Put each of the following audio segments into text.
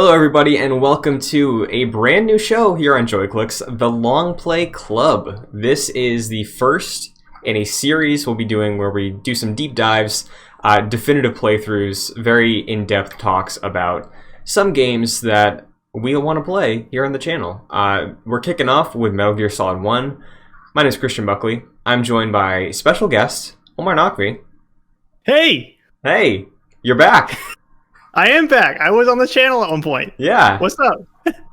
Hello, everybody, and welcome to a brand new show here on JoyClicks, the Longplay Club. This is the first in a series we'll be doing where we do some deep dives, definitive playthroughs, very in-depth talks about some games that we want to play here on the channel. We're kicking off with Metal Gear Solid 1. My name is Christian Buckley. I'm joined by special guest, Omar Nakvi. Hey! Hey, you're back. I am back. I was on the channel at one point. Yeah. What's up?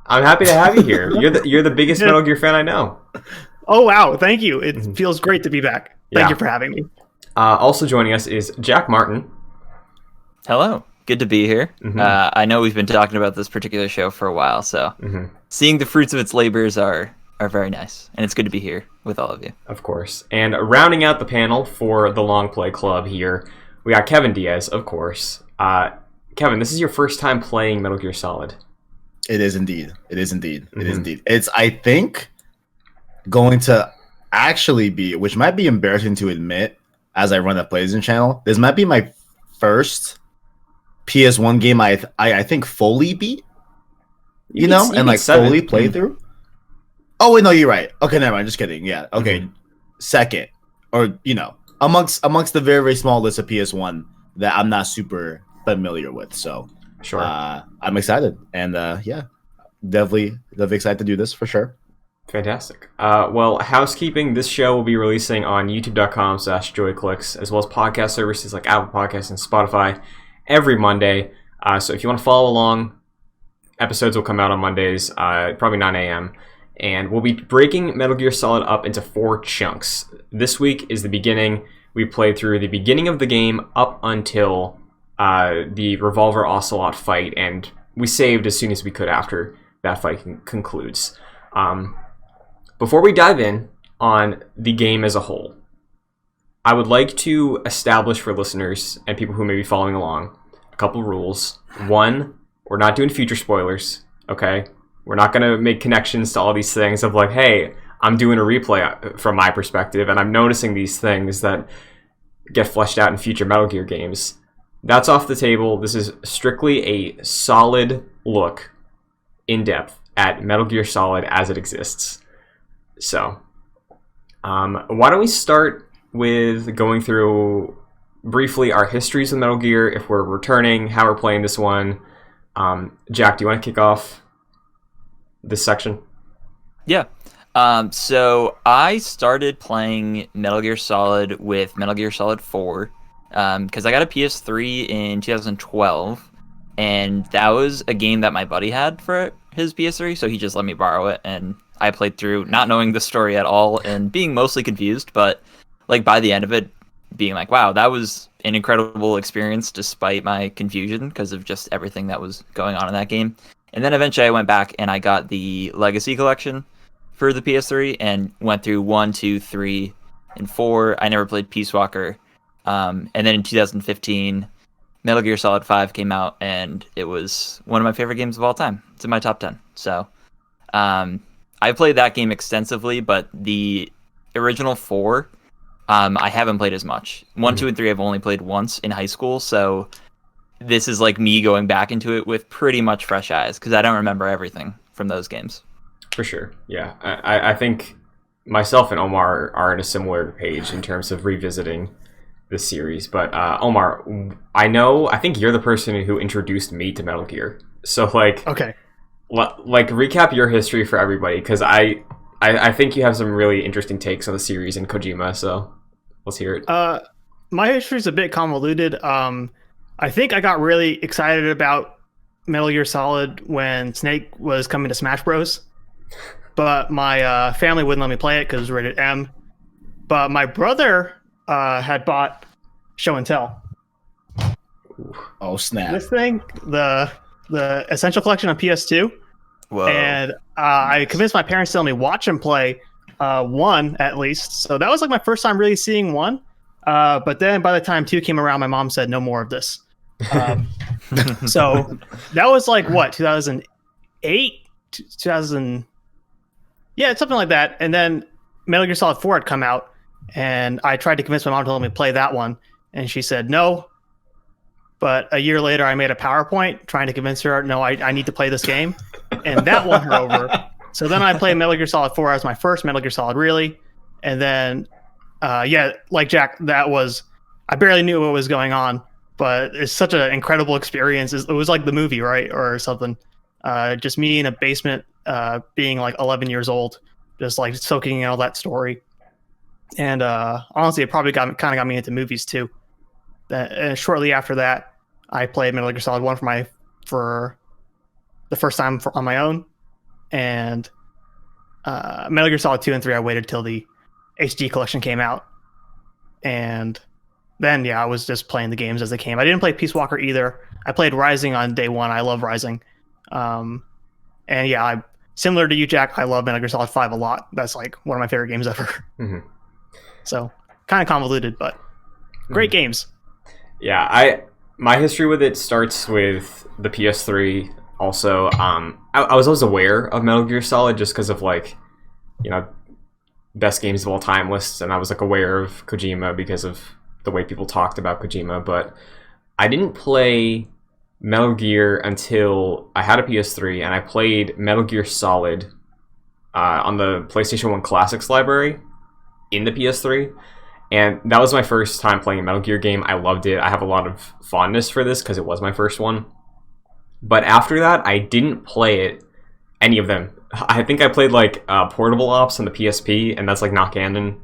I'm happy to have you here. You're the biggest Metal Gear fan I know. Oh, wow. Thank you. It feels great to be back. Thank you for having me. Also joining us is Jack Martin. Hello. Good to be here. I know we've been talking about this particular show for a while, so seeing the fruits of its labors are very nice. And it's good to be here with all of you. Of course. And rounding out the panel for the Long Play Club here, we got Kevin Diaz, of course. Kevin, this is your first time playing Metal Gear Solid. It is indeed. It is indeed. It is indeed. It's, I think, going to actually be, which might be embarrassing to admit as I run a PlayStation channel, this might be my first PS1 game I think fully beat. You know, and like fully play through. Oh, wait, no, you're right. Okay, never mind. Just kidding. Yeah. Okay. Second. Or, you know, amongst the very, very small list of PS1 that I'm not super familiar with, so sure. I'm excited, and yeah, definitely excited to do this for sure. Fantastic. Well, housekeeping, this show will be releasing on youtube.com/joyclicks, as well as podcast services like Apple Podcasts and Spotify every Monday. So if you want to follow along, episodes will come out on Mondays, probably 9 a.m. And we'll be breaking Metal Gear Solid up into 4 chunks. This week is the beginning. We played through the beginning of the game up until the Revolver Ocelot fight, and we saved as soon as we could after that fight concludes. Before we dive in on the game as a whole, I would like to establish for listeners and people who may be following along a couple rules. One, we're not doing future spoilers, okay? We're not going to make connections to all these things of like, hey, I'm doing a replay from my perspective, and I'm noticing these things that get fleshed out in future Metal Gear games. That's off the table. This is strictly a solid look, in depth, at Metal Gear Solid as it exists. So, why don't we start with going through briefly our histories of Metal Gear, if we're returning, how we're playing this one. Jack, do you want to kick off this section? Yeah. So I started playing Metal Gear Solid with Metal Gear Solid 4. Because I got a PS3 in 2012, and that was a game that my buddy had for his PS3, so he just let me borrow it, and I played through not knowing the story at all and being mostly confused, but like by the end of it, being like, wow, that was an incredible experience despite my confusion because of just everything that was going on in that game. And then eventually I went back and I got the Legacy Collection for the PS3 and went through 1, 2, 3, and 4. I never played Peace Walker. And then in 2015, Metal Gear Solid 5 came out, and it was one of my favorite games of all time. It's in my top 10. So I played that game extensively, but the original 4, I haven't played as much. 1, 2, and 3 I've only played once in high school, so this is like me going back into it with pretty much fresh eyes, because I don't remember everything from those games. For sure, yeah. I think myself and Omar are in a similar page in terms of revisiting this series, but Omar, I think you're the person who introduced me to Metal Gear. So Okay. Like recap your history for everybody, because I think you have some really interesting takes on the series and Kojima. So let's hear it. My history is a bit convoluted. I think I got really excited about Metal Gear Solid when Snake was coming to Smash Bros. But my family wouldn't let me play it because it was rated M. But my brother had bought Show and Tell. Oh snap! This thing, the Essential Collection on PS2. Whoa. And I convinced my parents to let me watch him play 1 at least. So that was like my first time really seeing 1. But then by the time 2 came around, my mom said no more of this. So that was like what, 2008, 2000. Yeah, it's something like that. And then Metal Gear Solid 4 had come out, and I tried to convince my mom to let me play that one, and she said no. But a year later, I made a PowerPoint trying to convince her, no, I need to play this game. And that won her over. So then I played Metal Gear Solid 4 as my first Metal Gear Solid, really. And then, like Jack, I barely knew what was going on. But it's such an incredible experience. It was like the movie, right? Or something. Just me in a basement, being like 11 years old, just like soaking in all that story. And honestly, it probably kind of got me into movies too. And shortly after that, I played Metal Gear Solid 1 for the first time on my own. And Metal Gear Solid 2 and 3, I waited till the HD collection came out. And then, I was just playing the games as they came. I didn't play Peace Walker either. I played Rising on day one. I love Rising. And I similar to you, Jack, I love Metal Gear Solid 5 a lot. That's like one of my favorite games ever. Mm-hmm. So kind of convoluted, but great games. Yeah, my history with it starts with the PS3. Also, I was always aware of Metal Gear Solid just because of best games of all time lists, and I was aware of Kojima because of the way people talked about Kojima. But I didn't play Metal Gear until I had a PS3, and I played Metal Gear Solid on the PlayStation 1 Classics library in the PS3. And that was my first time playing a Metal Gear game. I loved it. I have a lot of fondness for this because it was my first one. But after that, I didn't play any of them. I think I played Portable Ops on the PSP, and that's not canon.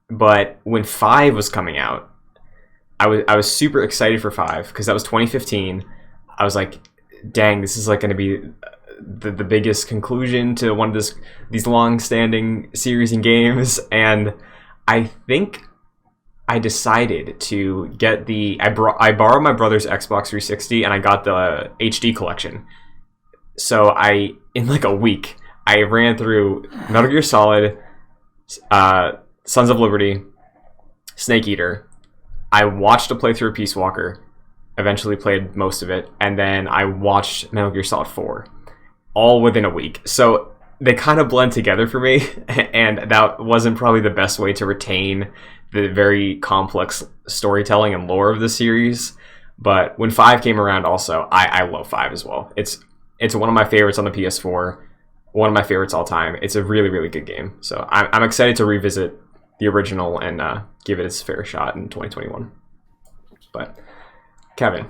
But when 5 was coming out, I was super excited for 5 because that was 2015. I was like, dang, this is going to be the biggest conclusion to one of these long-standing series and games. And I think I decided to get I borrowed my brother's Xbox 360 and I got the HD collection. So in a week, I ran through Metal Gear Solid, Sons of Liberty, Snake Eater. I watched a playthrough of Peace Walker, eventually played most of it, and then I watched Metal Gear Solid 4, all within a week. So they kind of blend together for me, and that wasn't probably the best way to retain the very complex storytelling and lore of the series. But when 5 came around also, I love 5 as well. It's one of my favorites on the PS4, one of my favorites all time. It's a really, really good game. So I'm excited to revisit the original and give it its fair shot in 2021. But Kevin,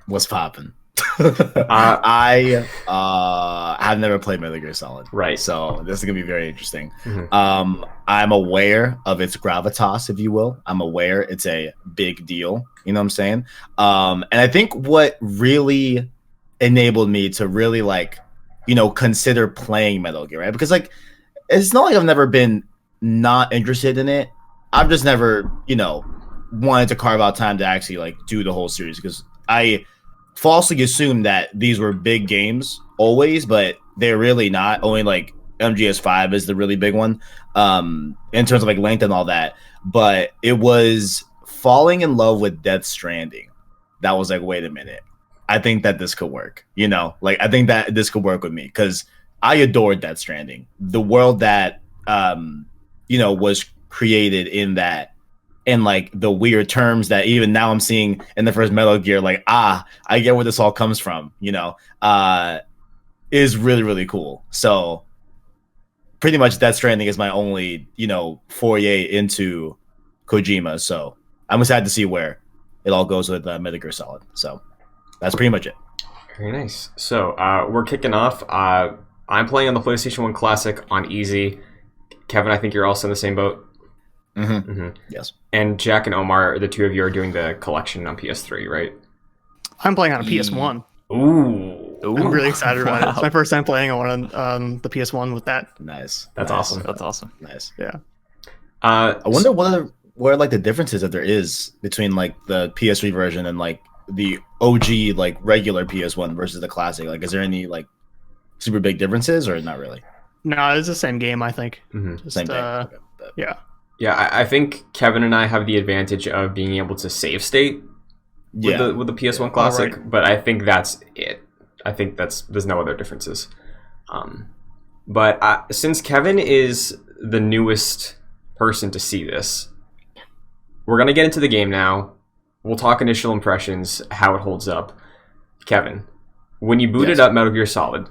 what's poppin'? I have never played Metal Gear Solid, right? So this is gonna be very interesting. Mm-hmm. I'm aware of its gravitas, if you will. I'm aware it's a big deal. You know what I'm saying? And I think what really enabled me to really consider playing Metal Gear, right? Because it's not like I've never been not interested in it. I've just never, wanted to carve out time to actually do the whole series, because I falsely assumed that these were big games always, but they're really not. Only MGS5 is the really big one in terms of length and all that. But it was falling in love with Death Stranding that was wait a minute, I think that this could work. I think that this could work with me, because I adored Death Stranding, the world that was created in that, and the weird terms that even now I'm seeing in the first Metal Gear, I get where this all comes from, is really, really cool. So pretty much Death Stranding is my only, foray into Kojima. So I'm excited to see where it all goes with Metal Gear Solid. So that's pretty much it. Very nice. So we're kicking off. I'm playing on the PlayStation 1 Classic on easy. Kevin, I think you're also in the same boat. Mm-hmm. Mm-hmm. Yes. And Jack and Omar, the two of you are doing the collection on PS3, right? I'm playing on a PS1. Ooh. I'm really excited about it. It's my first time playing on the PS1 with that. Nice. That's awesome. That's awesome. Nice. Yeah. I wonder where the differences, if there is, between the PS3 version and the OG regular PS1 versus the classic. Is there any super big differences, or not really? No, it's the same game, I think. Mm-hmm. Just, same thing. Okay. Yeah. Yeah, I think Kevin and I have the advantage of being able to save state with the PS1 Classic, but I think that's it. I think there's no other differences. But since Kevin is the newest person to see this, we're gonna get into the game now. we'll talk initial impressions, how it holds up. Kevin, when you booted Yes. up Metal Gear Solid,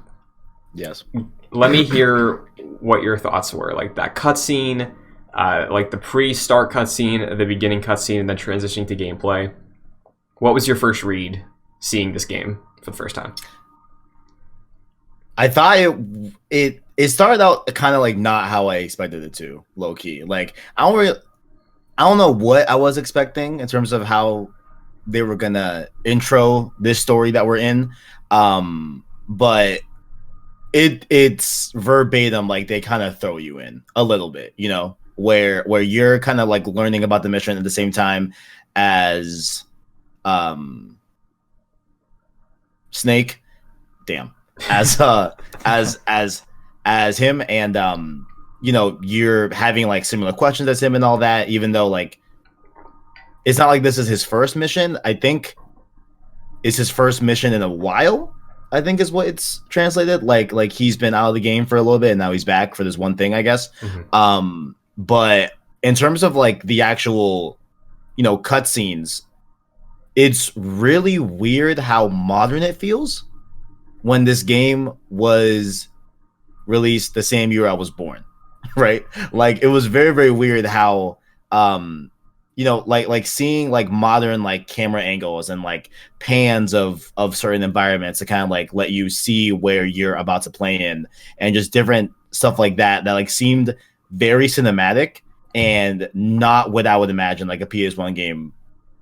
Yes. let me hear what your thoughts were. Like that cutscene, like the pre-start cutscene, the beginning cutscene, and then transitioning to gameplay. What was your first read seeing this game for the first time? I thought it started out kind of like not how I expected it to, low key. Like I don't know what I was expecting in terms of how they were gonna intro this story that we're in. But it's verbatim, like they kind of throw you in a little bit, you know, where you're kind of like learning about the mission at the same time as Snake, damn, as him, and you know, you're having like similar questions as him and all that, even though like it's not like this is his first mission. I think it's his first mission in a while, I think is what it's translated. Like he's been out of the game for a little bit and now he's back for this one thing, I guess. Mm-hmm. But in terms of like the actual, you know, cutscenes, it's really weird how modern it feels when this game was released the same year I was born, right? Like it was very, very weird how you know, like seeing like modern like camera angles and like pans of certain environments to kind of like let you see where you're about to play in, and just different stuff like that like seemed very cinematic and not what I would imagine like a PS1 game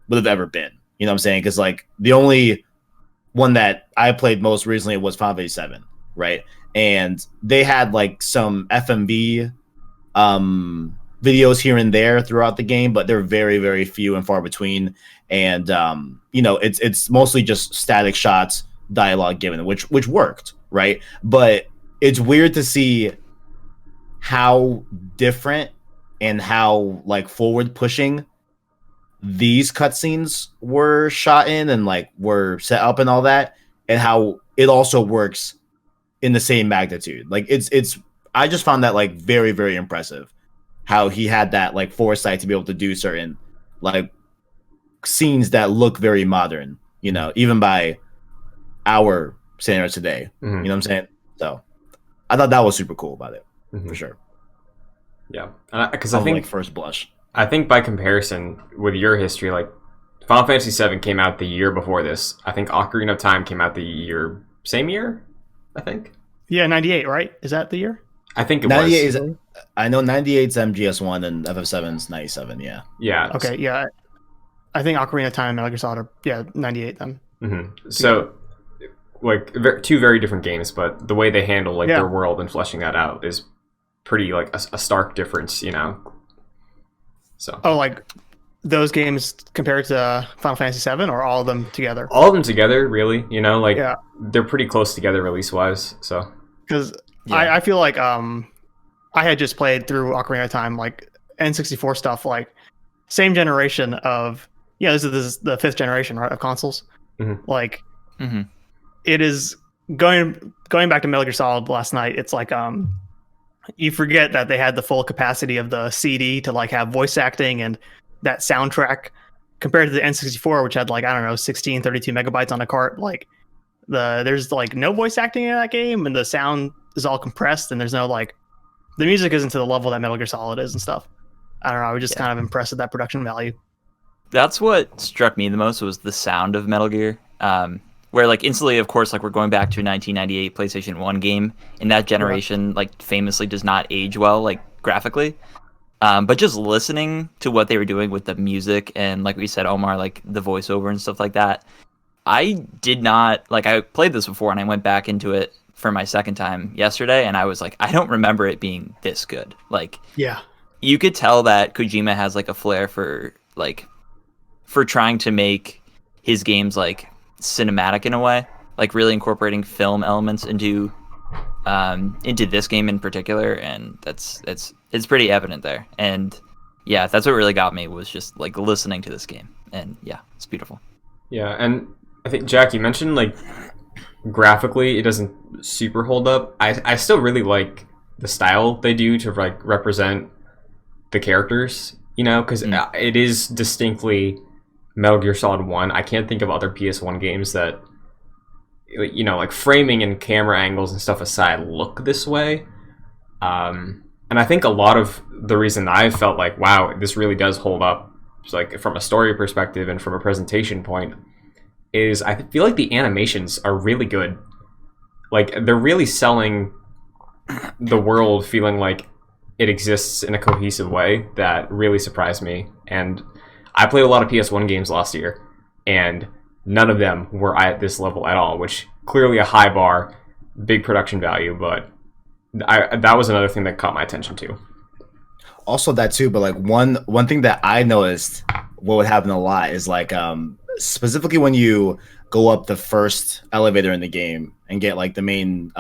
would have ever been. You know what I'm saying? Because like the only one that I played most recently was Final Fantasy VII, right? And they had like some FMV videos here and there throughout the game, but they're very, very few and far between. And you know, it's mostly just static shots, dialogue given, which worked, right? But it's weird to see how different and how like forward pushing these cutscenes were shot in and like were set up and all that, and how it also works in the same magnitude. Like it's I just found that like very, very impressive how he had that like foresight to be able to do certain like scenes that look very modern, you know, even by our standards today. Mm-hmm. You know what I'm saying? So I thought that was super cool about it, Mm-hmm. for sure. Yeah, because I think like first blush. I think by comparison with your history, like Final Fantasy VII came out the year before this. I think Ocarina of Time came out the same year. I think. Yeah, 98, right? Is that the year? I think it 98 was. is. I know 98's MGS1 and FF7's 97. Yeah. Yeah. Okay, yeah. I think Ocarina of Time and Metal Gear Solid are 98 then. Mm-hmm. So, like, two very different games, but the way they handle like their world and fleshing that out is pretty like a stark difference, you know. So. Oh, like those games compared to Final Fantasy VII, or all of them together? All of them together, really. You know, like Yeah. they're pretty close together release wise. So. Because Yeah. I feel like I had just played through Ocarina of Time, like N64 stuff, like same generation of this is the fifth generation, right, of consoles. Mm-hmm. Like Mm-hmm. it is going back to Metal Gear Solid last night. It's like you forget that they had the full capacity of the CD to like have voice acting and that soundtrack compared to the N64, which had like, I don't know, 32 megabytes on a cart. Like there's like no voice acting in that game, and the sound is all compressed, and there's no like the music isn't to the level that Metal Gear Solid is and stuff. I don't know. I was just kind of impressed with that production value. That's what struck me the most, was the sound of Metal Gear. Where like instantly, of course, like we're going back to a 1998 PlayStation 1 game, and that generation like famously does not age well, like graphically. But just listening to what they were doing with the music and, like we said, Omar, like the voiceover and stuff like that, I did not like. I played this before, and I went back into it for my second time yesterday, and I was like, I don't remember it being this good. Like, Yeah. you could tell that Kojima has like a flair for trying to make his games like cinematic in a way, like really incorporating film elements into this game in particular, and it's pretty evident there. And yeah, that's what really got me, was just like listening to this game, and yeah, it's beautiful. Yeah, and I think Jack, you mentioned like graphically it doesn't super hold up. I still really like the style they do to like represent the characters, you know, because it is distinctly Metal Gear Solid 1, I can't think of other PS1 games that, you know, like framing and camera angles and stuff aside, look this way. And I think a lot of the reason I felt like, wow, this really does hold up, like from a story perspective and from a presentation point, is I feel like the animations are really good. Like, they're really selling the world feeling like it exists in a cohesive way that really surprised me. And I played a lot of PS1 games last year, and none of them were at this level at all, which clearly a high bar, big production value, but that was another thing that caught my attention too. Also that too, but like one thing that I noticed what would happen a lot is like specifically when you go up the first elevator in the game and get like the main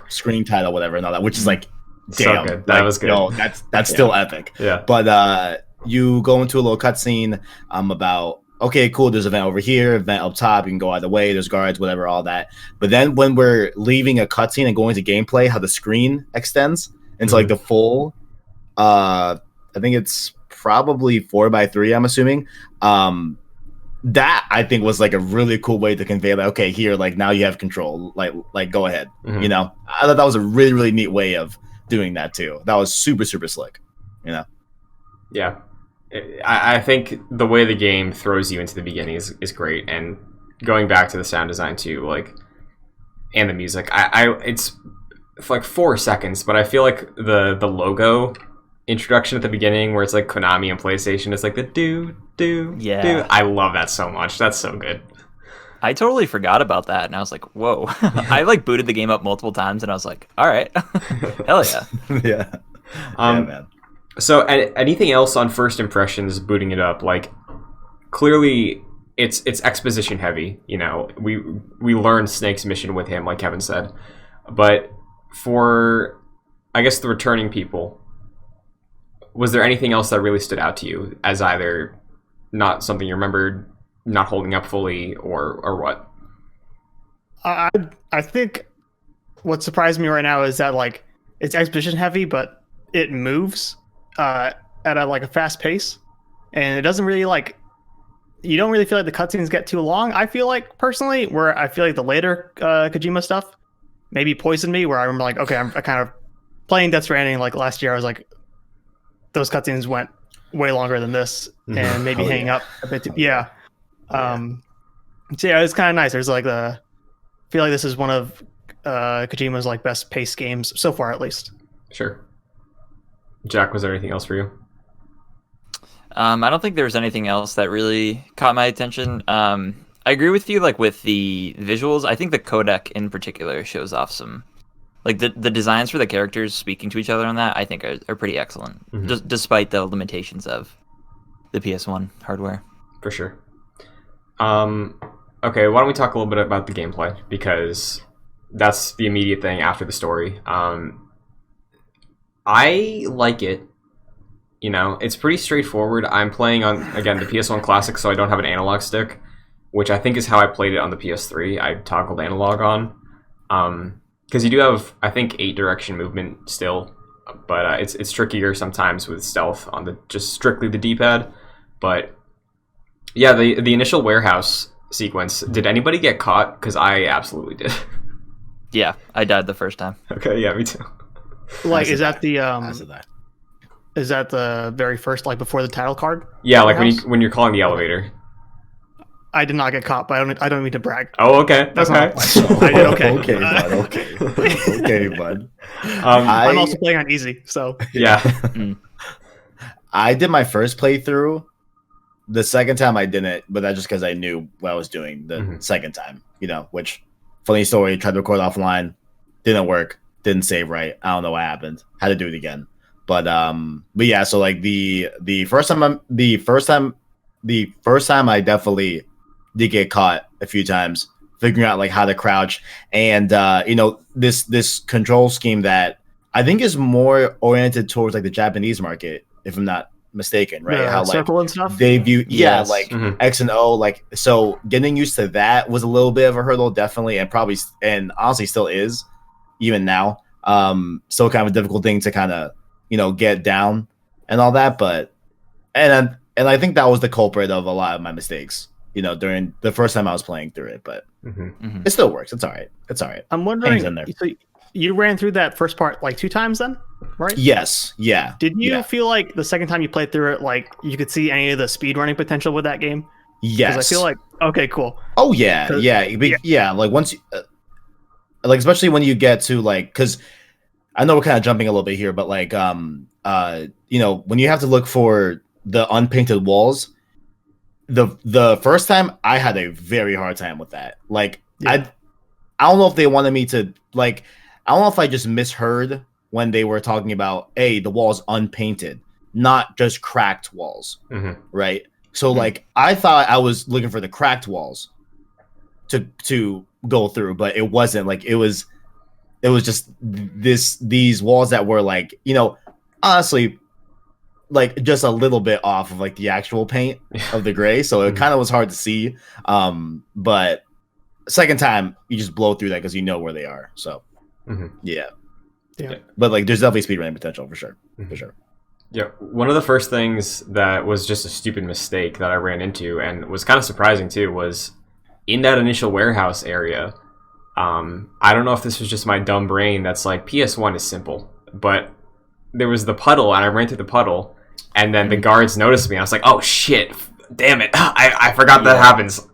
screen title, whatever, and all that, which is like damn, so good. That was good. Yo, that's still epic. Yeah. But you go into a little cutscene about, okay, cool, there's an event over here, event up top, you can go either way, there's guards, whatever, all that. But then when we're leaving a cutscene and going to gameplay, how the screen extends into like the full, I think it's probably 4:3, I'm assuming. That I think was like a really cool way to convey like, okay, here, like now you have control, like go ahead. You know, I thought that was a really, really neat way of doing that too. That was super, super slick, you know? Yeah. I think the way the game throws you into the beginning is great, and going back to the sound design too, like, and the music. It's like 4 seconds, but I feel like the logo introduction at the beginning, where it's like Konami and PlayStation, it's like the do. I love that so much. That's so good. I totally forgot about that, and I was like, whoa. I like booted the game up multiple times, and I was like, all right, hell yeah. Yeah, man. So, anything else on first impressions, booting it up? Like, clearly, it's exposition heavy. You know, we learned Snake's mission with him, like Kevin said. But for, I guess, the returning people, was there anything else that really stood out to you as either not something you remembered, not holding up fully, or what? I think what surprised me right now is that like it's exposition heavy, but it moves at a fast pace, and it doesn't really like, you don't really feel like the cutscenes get too long. I feel like personally, where I feel like the later Kojima stuff maybe poisoned me, where I remember like, okay, I kind of playing Death Stranding like last year, I was like, those cutscenes went way longer than this, and maybe hanging up a bit. So yeah, it's kind of nice. There's like I feel like this is one of Kojima's like best paced games so far, at least. Sure. Jack, was there anything else for you? I don't think there was anything else that really caught my attention. I agree with you, like with the visuals. I think the codec in particular shows off some, like the designs for the characters speaking to each other on that, I think are pretty excellent, despite the limitations of the PS1 hardware. For sure. Okay, why don't we talk a little bit about the gameplay, because that's the immediate thing after the story. I like it. You know, it's pretty straightforward. I'm playing on, again, the PS1 Classic, so I don't have an analog stick, which I think is how I played it on the PS3. I toggled analog on. Because you do have, I think, 8-direction movement still, but it's trickier sometimes with stealth on just strictly the D-pad. But yeah, the initial warehouse sequence, did anybody get caught? Because I absolutely did. Yeah, I died the first time. Okay, yeah, me too. Like, is that the very first, like before the title card? Yeah, like when you're calling the elevator. I did not get caught, but I don't mean to brag. Oh, okay. That's okay. Okay, bud. Okay, bud. I'm also playing on easy, so yeah. I did my first playthrough. The second time I didn't, but that's just because I knew what I was doing the second time. You know, which, funny story, tried to record offline, didn't work, didn't save right. I don't know what happened. Had to do it again. But yeah. So like the first time I definitely did get caught a few times figuring out like how to crouch, and you know, this control scheme that I think is more oriented towards like the Japanese market, if I'm not mistaken, right? How like circle and stuff they view like X and O, like, so getting used to that was a little bit of a hurdle, definitely, and honestly still is even now. Still kind of a difficult thing to kind of, you know, get down and all that, but and and I think that was the culprit of a lot of my mistakes. During the first time I was playing through it, but it still works. It's all right. I'm wondering. So you ran through that first part like 2 times then, right? Yes. Yeah. Did you feel like the second time you played through it, like you could see any of the speedrunning potential with that game? Yes. I feel like okay, cool. Oh yeah, yeah. Like once, like especially when you get to like, because I know we're kind of jumping a little bit here, but like when you have to look for the unpainted walls, the first time I had a very hard time with that. Like I don't know if they wanted me to like, I don't know if I just misheard when they were talking about the wall's unpainted, not just cracked walls, right? So like I thought I was looking for the cracked walls to go through, but it wasn't. Like it was just these walls that were like, honestly, like just a little bit off of like the actual paint of the gray, so it kind of was hard to see. But second time you just blow through that because you know where they are. So yeah. But like there's definitely speedrunning potential for sure. For sure. Yeah, one of the first things that was just a stupid mistake that I ran into and was kind of surprising too was in that initial warehouse area. I don't know if this was just my dumb brain that's like PS1 is simple, but there was the puddle and I ran through the puddle and then the guards noticed me. I was like, oh shit, damn it. I forgot that happens,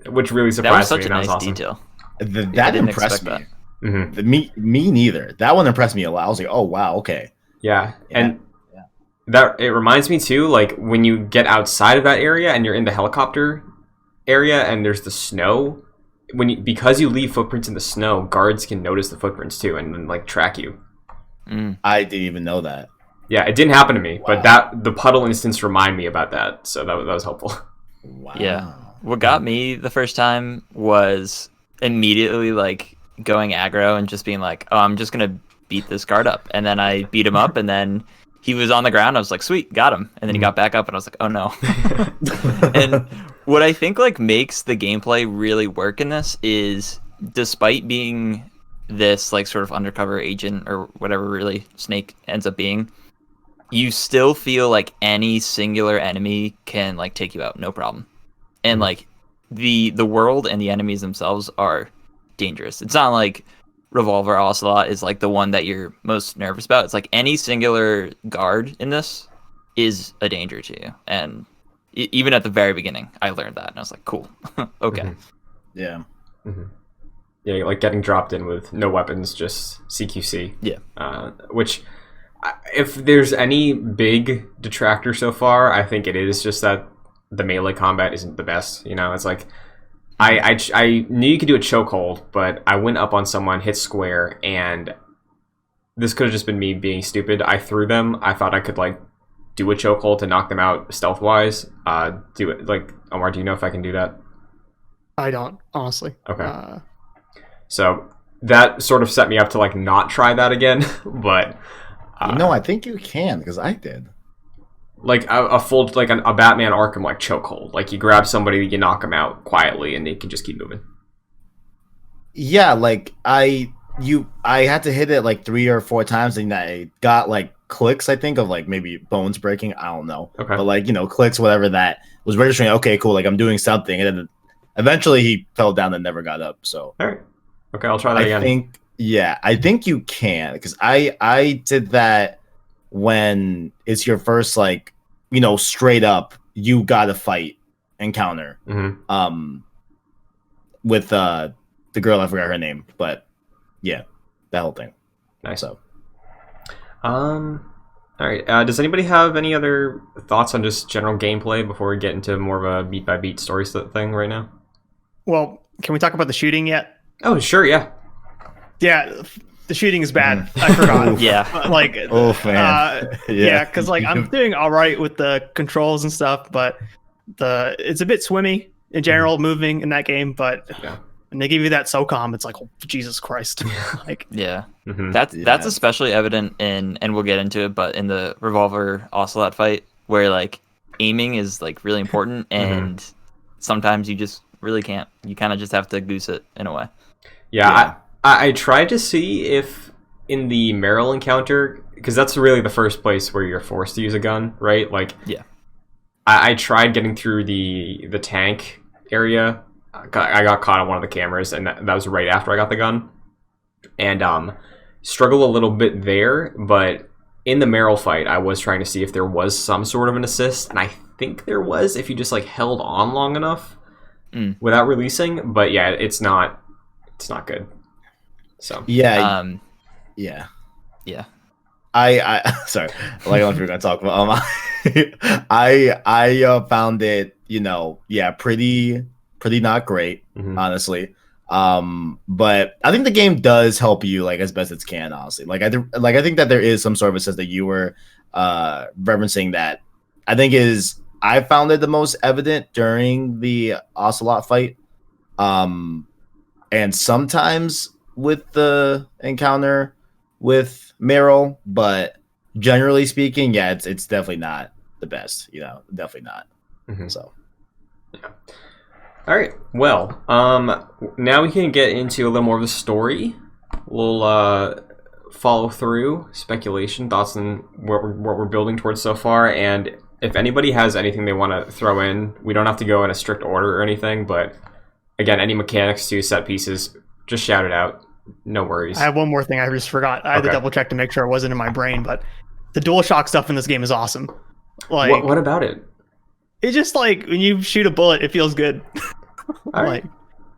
which really surprised me. That was such a nice awesome. detail. That impressed me. Me neither. That one impressed me a lot. I was like, oh wow, okay. Yeah. And that it reminds me too, like when you get outside of that area and you're in the helicopter area and there's the snow, because you leave footprints in the snow, guards can notice the footprints too and then like track you. I didn't even know that. Yeah, it didn't happen to me, but the puddle instance remind me about that, so that was helpful. Wow. Yeah. What got me the first time was immediately like going aggro and just being like, oh, I'm just gonna beat this guard up, and then I beat him up, and then he was on the ground. I was like, sweet, got him. And then he got back up and I was like, oh no. And what I think like makes the gameplay really work in this is, despite being this like sort of undercover agent or whatever really Snake ends up being, you still feel like any singular enemy can like take you out, no problem. And like the world and the enemies themselves are dangerous. It's not like Revolver Ocelot is like the one that you're most nervous about. It's like any singular guard in this is a danger to you. And even at the very beginning, I learned that, and I was like, cool. Okay. Yeah. Yeah, like getting dropped in with no weapons, just CQC. Yeah. Which, if there's any big detractor so far, I think it is just that the melee combat isn't the best. It's like I knew you could do a chokehold, but I went up on someone, hit square, and this could have just been me being stupid. I threw them. I thought I could like do a chokehold to knock them out stealth wise. Do it like Omar. Do you know if I can do that? I don't, honestly. Okay. So that sort of set me up to like not try that again. But I think you can, because I did. Like a full, like a Batman Arkham like chokehold. Like you grab somebody, you knock them out quietly, and they can just keep moving. Yeah, like I had to hit it like 3 or 4 times, and I got like clicks, I think, of like maybe bones breaking. I don't know. Okay. But like, clicks, whatever that was registering. Okay, cool. Like I'm doing something, and then eventually he fell down and never got up. So all right. Okay, I'll try that again. I think you can, because I did that when it's your first like, straight up you gotta fight encounter with the girl, I forgot her name, but yeah, that whole thing. Nice. So all right, does anybody have any other thoughts on just general gameplay before we get into more of a beat by beat story thing right now? Well, can we talk about the shooting yet? Oh sure, yeah. The shooting is bad. I forgot. Yeah. Like, man. Yeah, because like I'm doing all right with the controls and stuff, but it's a bit swimmy in general, moving in that game. But when they give you that SOCOM, it's like, oh, Jesus Christ. Like, yeah, that's especially evident in, and we'll get into it, but in the Revolver Ocelot fight, where like aiming is like really important, and sometimes you just really can't. You kind of just have to goose it in a way. Yeah. I tried to see if in the Merrill encounter, because that's really the first place where you're forced to use a gun, right? Like, yeah. I tried getting through the tank area. I got caught on one of the cameras, and that was right after I got the gun. And struggled a little bit there, but in the Meryl fight, I was trying to see if there was some sort of an assist, and I think there was if you just like held on long enough without releasing. But yeah, it's not good. So yeah. I sorry, like I don't know if you're gonna talk about. I found it, pretty not great, honestly. But I think the game does help you like as best it can, honestly. I think that there is some sort of assist that you were referencing that I found it the most evident during the Ocelot fight, and sometimes with the encounter with Meryl, but generally speaking, yeah, it's definitely not the best, definitely not. So yeah. All right. Well, now we can get into a little more of the story. We'll follow through speculation, thoughts on what we're building towards so far, and if anybody has anything they want to throw in, we don't have to go in a strict order or anything. But again, any mechanics to set pieces, just shout it out. No worries. I have one more thing I just forgot. I had to double check to make sure it wasn't in my brain, but the DualShock stuff in this game is awesome. Like, what about it? It's just like when you shoot a bullet, it feels good. All right.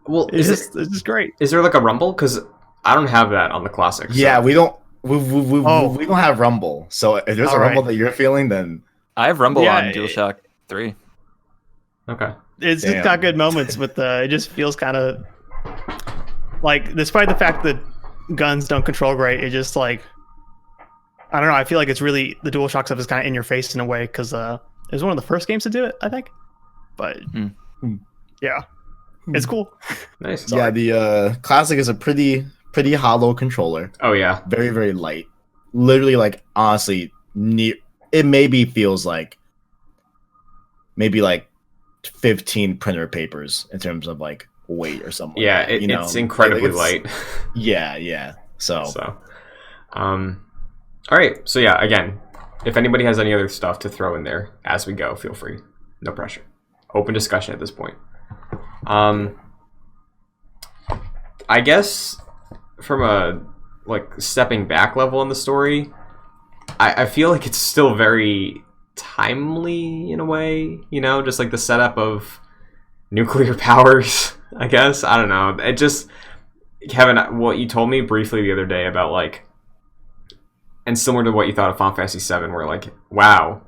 Well, it's just great. Is there like a rumble? Because I don't have that on the classic. So. Yeah, we don't. We don't have rumble. So if there's a rumble that you're feeling, then I have rumble on DualShock 3. Okay. It's just got good moments with it just feels kind of like, despite the fact that guns don't control great, it just like, I don't know. I feel like it's really, the DualShock stuff is kind of in your face in a way, because it was one of the first games to do it, I think. But yeah, it's cool. Nice. Yeah, the classic is a pretty hollow controller. Oh yeah, very very light. Literally, like honestly, it maybe feels like maybe like 15 printer papers in terms of like weight or something. Yeah, like that, it's incredibly light. Yeah. So, all right. So yeah, again, if anybody has any other stuff to throw in there as we go, feel free. No pressure. Open discussion at this point. I guess from a like stepping back level in the story, I feel like it's still very timely in a way, just like the setup of nuclear powers, I guess. I don't know. It just, Kevin, what you told me briefly the other day about like, and similar to what you thought of Final Fantasy VII, where like, wow,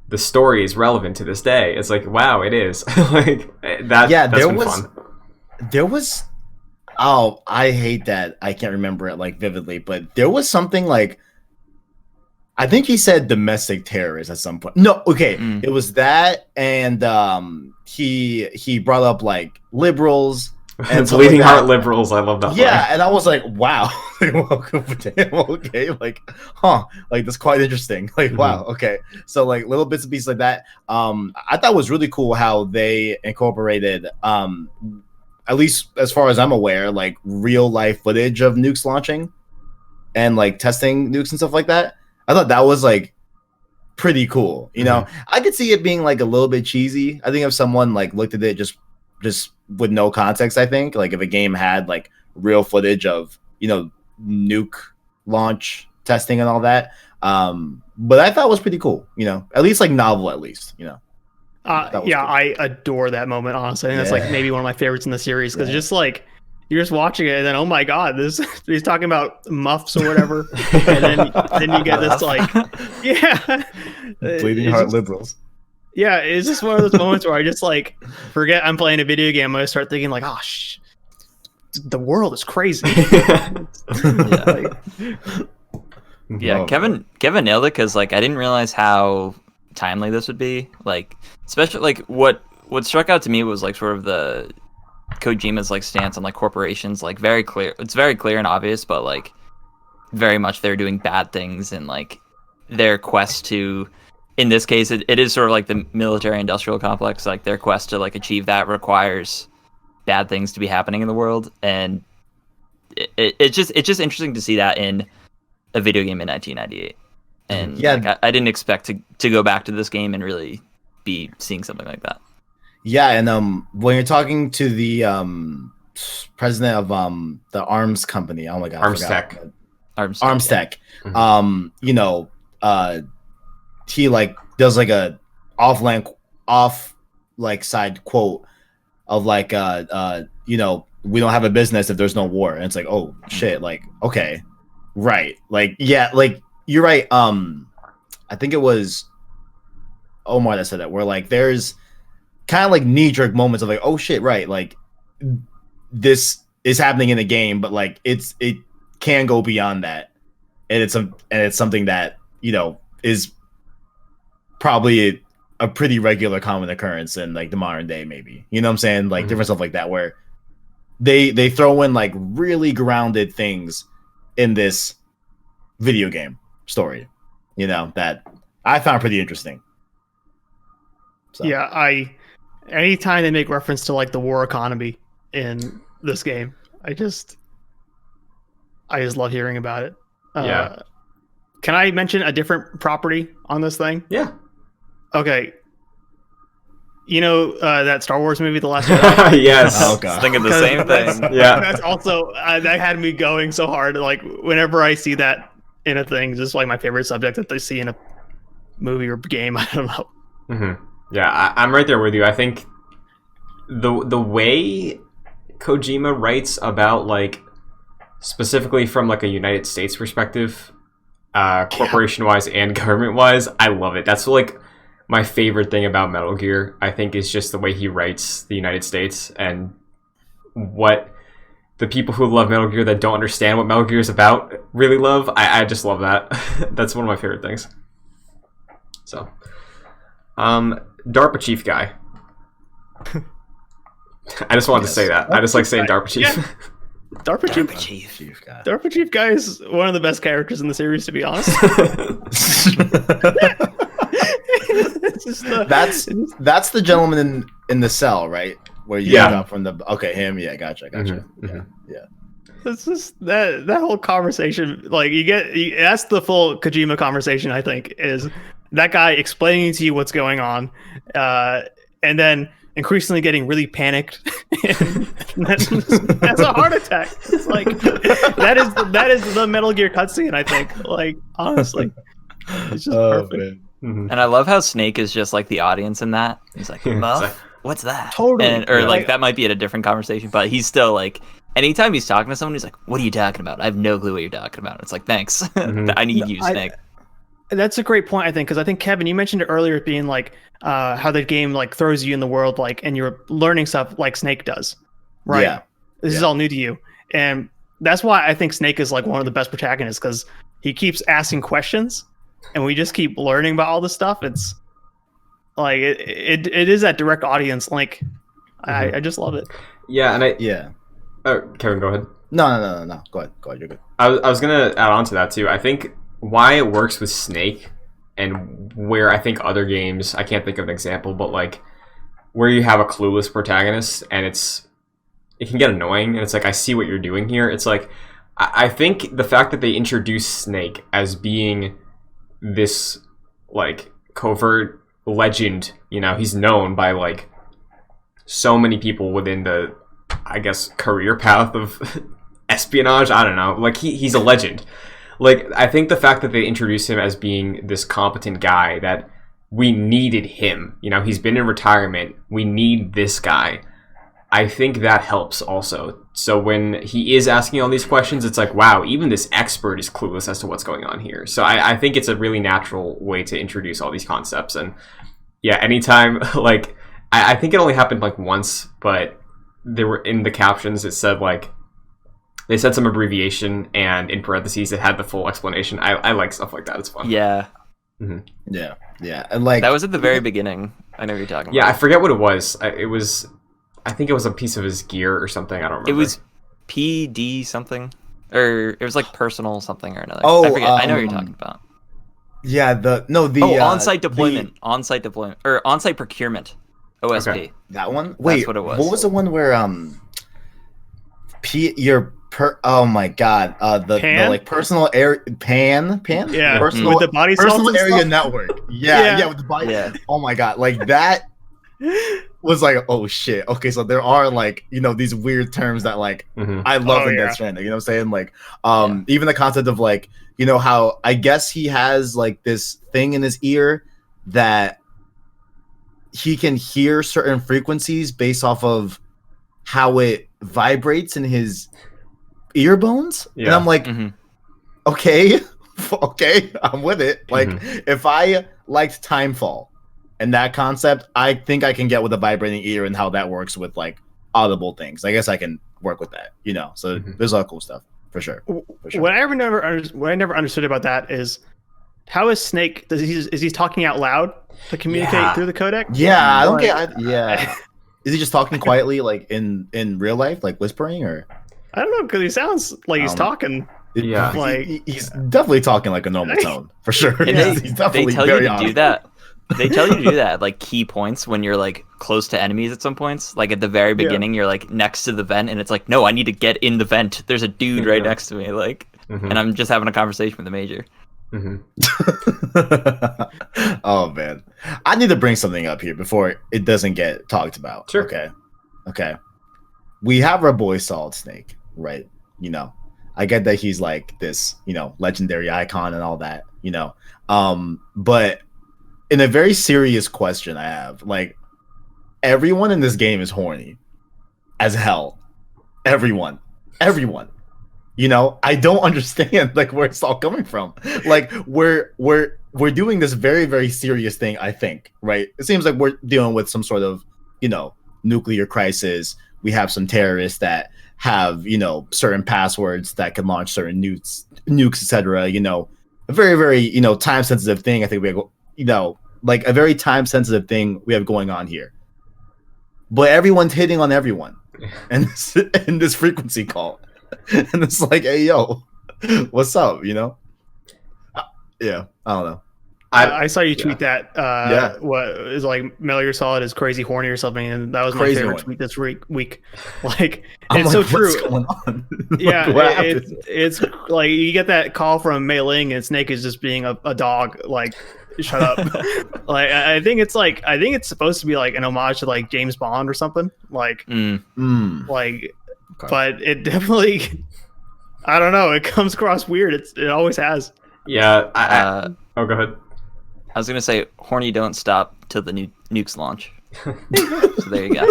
the story is relevant to this day. It's like, wow, it is. Like that. Yeah, that's been fun. There was. Oh, I hate that. I can't remember it like vividly, but there was something like, I think he said domestic terrorists at some point. No, okay, it was that, and he brought up like liberals and bleeding heart liberals. I love that. Yeah, and I was like, wow, okay, like, like that's quite interesting. Like, wow, okay, so like little bits and pieces like that. I thought it was really cool how they incorporated, at least as far as I'm aware, like real life footage of nukes launching and like testing nukes and stuff like that. I thought that was like pretty cool. I could see it being like a little bit cheesy. I think if someone like looked at it just with no context, I think like if a game had like real footage of, nuke launch testing and all that. But I thought it was pretty cool, at least like novel, at least, cool. I adore that moment, honestly. I think that's like maybe one of my favorites in the series, because just like, you're just watching it, and then, oh my god, he's talking about muffs or whatever, and then you get this like, bleeding heart liberals. Yeah, it's just one of those moments where I just like forget I'm playing a video game. I start thinking like, the world is crazy. Yeah, Kevin nailed it, because like I didn't realize how timely this would be. Like, especially like what struck out to me was like sort of the Kojima's like stance on like corporations, like very clear. It's very clear and obvious, but like very much they're doing bad things, and like their quest to, in this case, it is sort of like the military industrial complex. Like their quest to like achieve that requires bad things to be happening in the world, and it's just interesting to see that in a video game in 1998. And I didn't expect to go back to this game and really be seeing something like that. Yeah, and when you're talking to the president of the arms company, oh my god, Arms I Tech. forgot. Arms Tech. Mhm. You know, he like does like a off like side quote of like you know, we don't have a business if there's no war. And it's like, oh shit, like okay. Right. Like yeah, like you're right. I think it was Omar that said that, where like there's kind of like knee-jerk moments of like, oh shit, right, like this is happening in the game, but like it can go beyond that. And it's something that, you know, is probably a pretty regular common occurrence in like the modern day, maybe. You know what I'm saying? Like different stuff like that, where they throw in like really grounded things in this video game story, you know, that I found pretty interesting. So. Yeah, anytime they make reference to like the war economy in this game, I just love hearing about it. Yeah. Can I mention a different property on this thing? Yeah. Okay. You know that Star Wars movie, The Last Jedi? Yes. Oh god. Thinking the same thing. Yeah. That's also that had me going so hard. Like whenever I see that in a thing, just like my favorite subject that they see in a movie or game. I don't know. Mm-hmm. Yeah, I'm right there with you. I think the way Kojima writes about like specifically from like a United States perspective, corporation wise and government wise, I love it. That's like my favorite thing about Metal Gear. I think is just the way he writes the United States and what the people who love Metal Gear that don't understand what Metal Gear is about really love. I just love that. That's one of my favorite things. So, DARPA chief guy. I just wanted to say that. I just like saying DARPA chief. Yeah. DARPA chief guy. DARPA chief guy is one of the best characters in the series, to be honest. It's just that's the gentleman in the cell, right? Where you got from the him. Yeah, gotcha. Mm-hmm. Yeah. It's just that whole conversation. Like that's the full Kojima conversation. I think is that guy explaining to you what's going on, and then increasingly getting really panicked. That's a heart attack. It's like that is the Metal Gear cutscene. I think. Like honestly, it's just perfect. Man. Mm-hmm. And I love how Snake is just like the audience in that. He's like, Muff, what's that? Totally. Or like that might be at a different conversation, but he's still like, anytime he's talking to someone, he's like, what are you talking about? I have no clue what you're talking about. It's like, thanks. Mm-hmm. I need you, Snake. That's a great point, I think, because I think, Kevin, you mentioned it earlier being like how the game like throws you in the world, like, and you're learning stuff like Snake does, right? Yeah. This is all new to you. And that's why I think Snake is like one of the best protagonists, because he keeps asking questions and we just keep learning about all this stuff. It's like it is that direct audience link. Mm-hmm. I just love it. Yeah, and Kevin, go ahead. No. Go ahead. You're good. I was gonna add on to that too. I think why it works with Snake and where I think other games, I can't think of an example, but like where you have a clueless protagonist and it can get annoying and it's like, I see what you're doing here. It's like, I think the fact that they introduce Snake as being this like covert legend, you know, he's known by like so many people within the, I guess, career path of espionage. I don't know. Like he's a legend. Like, I think the fact that they introduced him as being this competent guy, that we needed him. You know, he's been in retirement. We need this guy. I think that helps also. So when he is asking all these questions, it's like, wow, even this expert is clueless as to what's going on here. So I think it's a really natural way to introduce all these concepts. And yeah, anytime, like, I think it only happened like once, but there were in the captions, it said like, they said some abbreviation, and in parentheses, it had the full explanation. I like stuff like that. It's fun. Yeah. Mm-hmm. Yeah. And like that was at the very beginning. I know what you're talking about. Yeah, I forget what it was. I think it was a piece of his gear or something. I don't remember. It was PD something, or it was like personal something or another. Oh, I forget. I know what you're talking about. Yeah. On-site deployment, or on-site procurement. OSP. Okay. That one. Wait, that's what it was. What was the one where your Oh my god, the like personal area Yeah, personal with the body salts personal and area stuff? network. Yeah, with the body. Yeah. Oh my god, like that was like, oh shit. Okay, so there are like, you know, these weird terms that like I love in Death Stranding. You know what I'm saying? Like, even the concept of like, you know, how I guess he has like this thing in his ear that he can hear certain frequencies based off of how it vibrates in his ear bones. And I'm like, okay, okay, I'm with it. Like, if I liked Timefall and that concept, I think I can get with a vibrating ear and how that works with like audible things. I guess I can work with that, you know. So there's a lot of cool stuff for sure. What I never understood about that is how is Snake? Is he talking out loud to communicate through the codec? Yeah, I don't get. Yeah, is he just talking quietly, like in real life, like whispering, or? I don't know, because he sounds like he's talking. Yeah, like he's definitely talking like a normal tone for sure. And He's definitely they tell very you to honest. do that. They tell you to do that at like key points when you're like close to enemies at some points. Like at the very beginning, you're like next to the vent, and it's like, no, I need to get in the vent. There's a dude right next to me, like, and I'm just having a conversation with the major. Oh man, I need to bring something up here before it doesn't get talked about. Sure. Okay. We have our boy Solid Snake, right? You know, I get that he's like this, you know, legendary icon and all that, you know. But in a very serious question I have, like, everyone in this game is horny as hell. Everyone. You know, I don't understand like where it's all coming from. Like we're doing this very, very serious thing, I think, right? It seems like we're dealing with some sort of, you know, nuclear crisis. We have some terrorists that have, you know, certain passwords that can launch certain nukes, etc. You know, a very, very, you know, time sensitive thing. I think we have, you know, like a very time sensitive thing we have going on here. But everyone's hitting on everyone, and this frequency call, and it's like, hey yo, what's up? You know? Yeah, I don't know. I saw you tweet that. What is like Metal Gear Solid is crazy horny or something, and that was my favorite tweet this week. Like, it's so true. What's going on? Yeah, it's like you get that call from Mei Ling, and Snake is just being a dog. Like, shut up. Like, I think it's supposed to be like an homage to like James Bond or something. Like, like, but it definitely, I don't know. It comes across weird. It always has. Yeah. Oh, go ahead. I was gonna say, horny don't stop till the nukes launch. So there you go.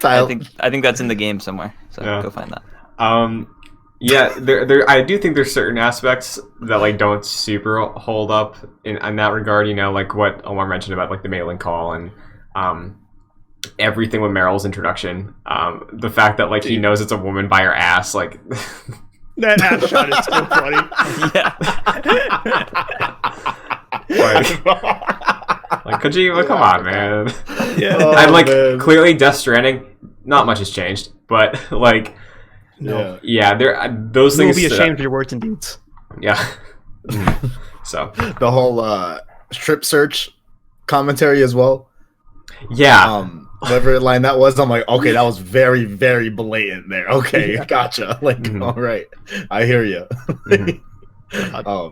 I think that's in the game somewhere. So go find that. Yeah, there. I do think there's certain aspects that like don't super hold up in that regard. You know, like what Omar mentioned about like the mailing call and everything with Meryl's introduction. The fact that like he knows it's a woman by her ass, like. That ass shot is so funny. Like Kojima, come on, man. Yeah. And like clearly, Death Stranding, not much has changed, but like, there those things. You'll be ashamed of your words and deeds. Yeah. So the whole strip search commentary as well. Yeah. Whatever line that was, I'm like, okay, that was very, very blatant there. Okay, gotcha. Like, all right, I hear you. Oh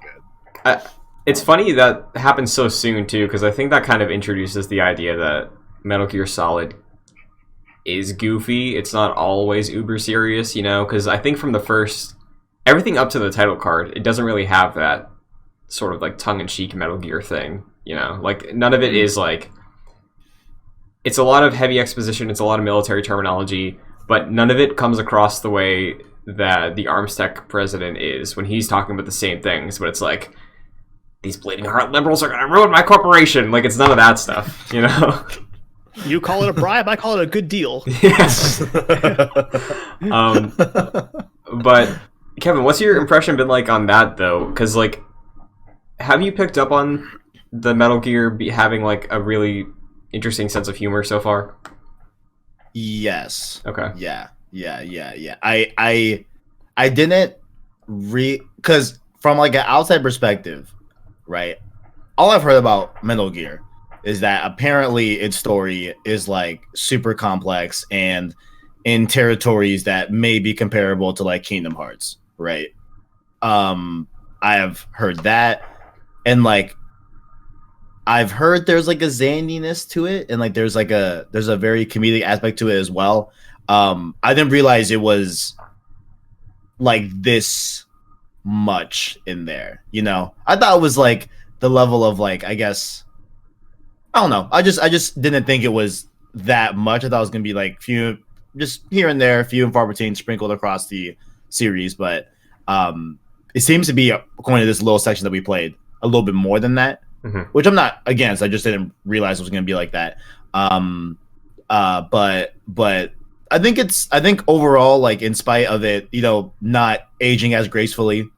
man, it's funny that happened so soon too, because I think that kind of introduces the idea that Metal Gear Solid is goofy. It's not always uber serious, you know. Because I think from the first, everything up to the title card, it doesn't really have that sort of like tongue-in-cheek Metal Gear thing, you know. Like none of it is like. It's a lot of heavy exposition, it's a lot of military terminology, but none of it comes across the way that the ArmsTech president is when he's talking about the same things, but it's like, these bleeding heart liberals are going to ruin my corporation. Like, it's none of that stuff, you know? You call it a bribe, I call it a good deal. Yes. But, Kevin, what's your impression been like on that, though? Because, like, have you picked up on the Metal Gear having, like, a really interesting sense of humor so far? Yes. Okay. Yeah. I didn't because from like an outside perspective, right? All I've heard about Metal Gear is that apparently its story is like super complex and in territories that may be comparable to like Kingdom Hearts, right? I have heard that, and like I've heard there's like a zaniness to it, and like there's a very comedic aspect to it as well. I didn't realize it was like this much in there, you know. I thought it was like the level of like, I guess, I don't know. I just didn't think it was that much. I thought it was gonna be like few, just here and there, few and far between, sprinkled across the series. But it seems to be, according to this little section that we played, a little bit more than that, which I'm not against. I just didn't realize it was gonna be like that. But I think overall, like in spite of it, you know, not aging as gracefully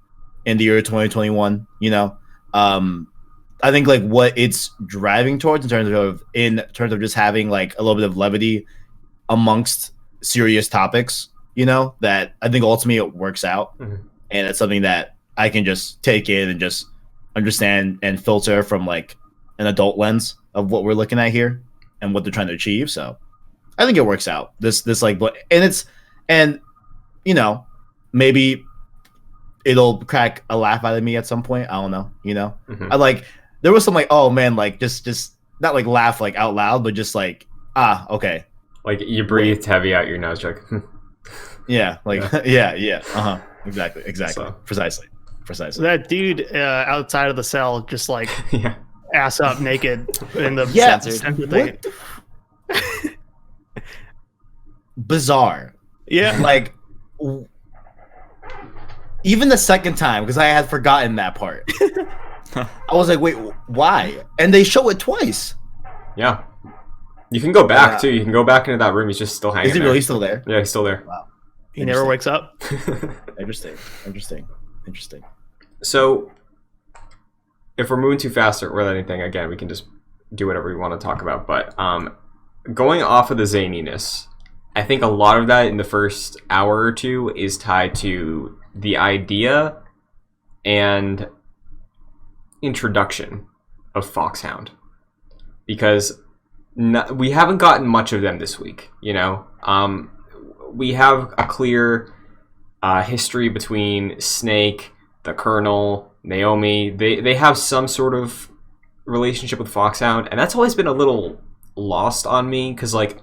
in the year 2021, you know, I think like what it's driving towards in terms of just having like a little bit of levity amongst serious topics, you know, that I think ultimately it works out, and it's something that I can just take in and just understand and filter from like an adult lens of what we're looking at here and what they're trying to achieve. So I think it works out. This like, but and you know, maybe it'll crack a laugh out of me at some point. I don't know. You know, I like there was some like, oh man, like just not like laugh like out loud, but just like okay. Like you breathed heavy out your nose, like yeah, like yeah, exactly, so. precisely. That dude outside of the cell, just like ass up, naked in the censored thing. Bizarre. Yeah, like even the second time, because I had forgotten that part. I was like, wait, why? And they show it twice. Yeah. You can go back too. You can go back into that room. He's just still hanging. Is he really still there? Yeah, he's still there. Wow. He never wakes up. Interesting. So, if we're moving too fast or with anything, again, we can just do whatever we want to talk about. But going off of the zaniness, I think a lot of that in the first hour or two is tied to the idea and introduction of Foxhound, because we haven't gotten much of them this week. You know, we have a clear history between Snake, the Colonel, Naomi. They have some sort of relationship with Foxhound, and that's always been a little lost on me, because like,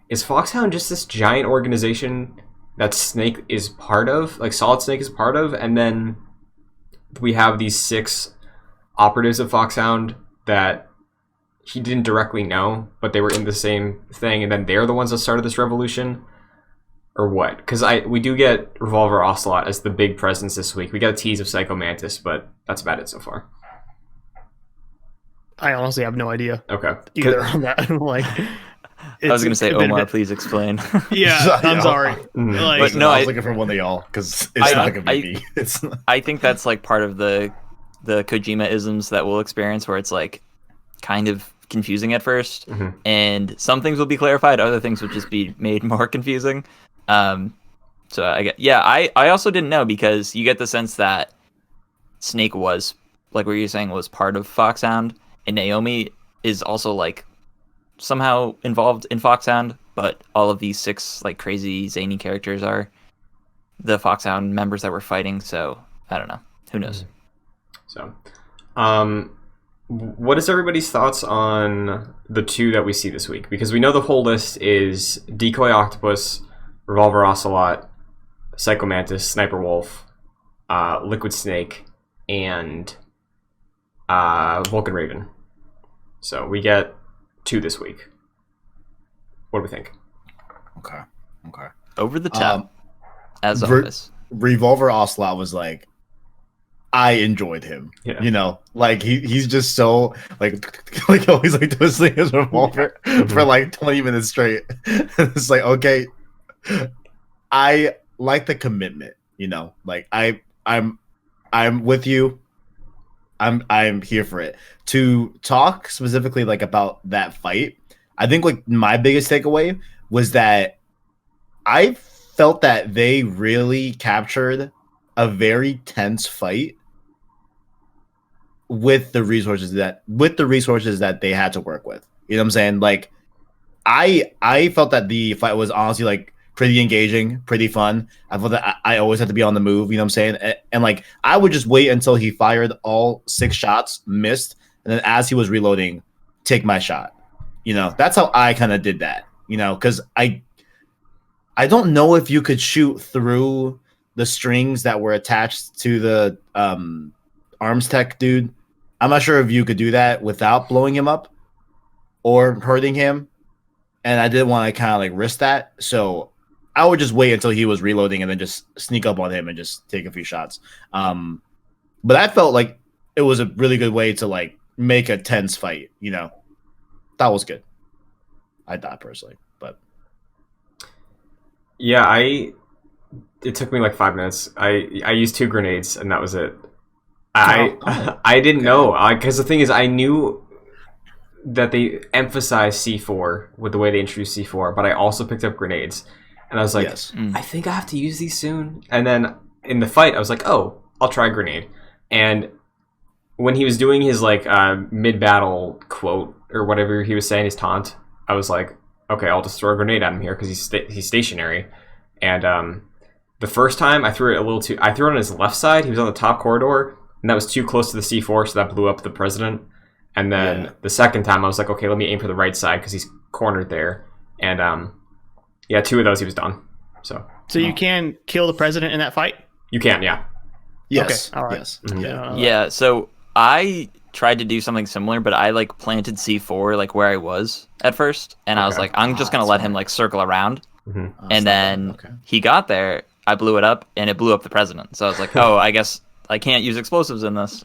is Foxhound just this giant organization that Snake is part of, like Solid Snake is part of, and then we have these 6 operatives of Foxhound that he didn't directly know, but they were in the same thing, and then they're the ones that started this revolution, or what? Because we do get Revolver Ocelot as the big presence this week. We got a tease of Psycho Mantis, but that's about it so far. I honestly have no idea. Okay. Either on that, like. I was going to say, Omar, please explain. Yeah, I'm sorry. Like, but no, I was looking for one of y'all, because it's not going to be me. I think that's like part of the Kojima-isms that we'll experience, where it's like kind of confusing at first, and some things will be clarified, other things will just be made more confusing. So I also didn't know, because you get the sense that Snake was, like what you're saying, was part of Foxhound, and Naomi is also like somehow involved in Foxhound, but all of these 6 like crazy zany characters are the Foxhound members that we're fighting. So I don't know. Who knows? So, what is everybody's thoughts on the 2 that we see this week? Because we know the whole list is Decoy Octopus, Revolver Ocelot, Psycho Mantis, Sniper Wolf, Liquid Snake, and Vulcan Raven. So we get 2 this week. What do we think? Okay. Over the top, as always. Revolver Ocelot was like, I enjoyed him. Yeah. You know, like he's just so like always like twisting his revolver for like 20 minutes straight. It's like, okay, I like the commitment. You know, like I'm with you. I'm here for it. To talk specifically like about that fight, I think like my biggest takeaway was that I felt that they really captured a very tense fight with the resources that they had to work with. You know what I'm saying? Like I felt that the fight was honestly like pretty engaging, pretty fun. I thought that I always had to be on the move. You know what I'm saying? And like I would just wait until he fired all 6 shots, missed, and then as he was reloading, take my shot. You know, that's how I kind of did that. You know, because I don't know if you could shoot through the strings that were attached to the arms tech dude. I'm not sure if you could do that without blowing him up or hurting him. And I didn't want to kind of like risk that. So I would just wait until he was reloading and then just sneak up on him and just take a few shots. But I felt like it was a really good way to like make a tense fight, you know. That was good. I thought personally. But yeah, it took me like 5 minutes. I used 2 grenades and that was it. I didn't know, because the thing is, I knew that they emphasized C4 with the way they introduced C4, but I also picked up grenades, and I was like, yes. I think I have to use these soon. And then in the fight, I was like, oh, I'll try a grenade. And when he was doing his like mid-battle quote or whatever he was saying, his taunt, I was like, okay, I'll just throw a grenade at him here because he's stationary. And the first time I threw it I threw it on his left side. He was on the top corridor. And that was too close to the C4, so that blew up the president. And then the second time, I was like, okay, let me aim for the right side because he's cornered there. And 2 of those, he was done. So you can kill the president in that fight? You can, yeah. Yes. Okay. All right. Yes. Mm-hmm. Yeah. So I tried to do something similar, but I like planted C4 like where I was at first, and I was like, I'm just gonna let him like circle around, and then he got there. I blew it up, and it blew up the president. So I was like, oh, I guess I can't use explosives in this.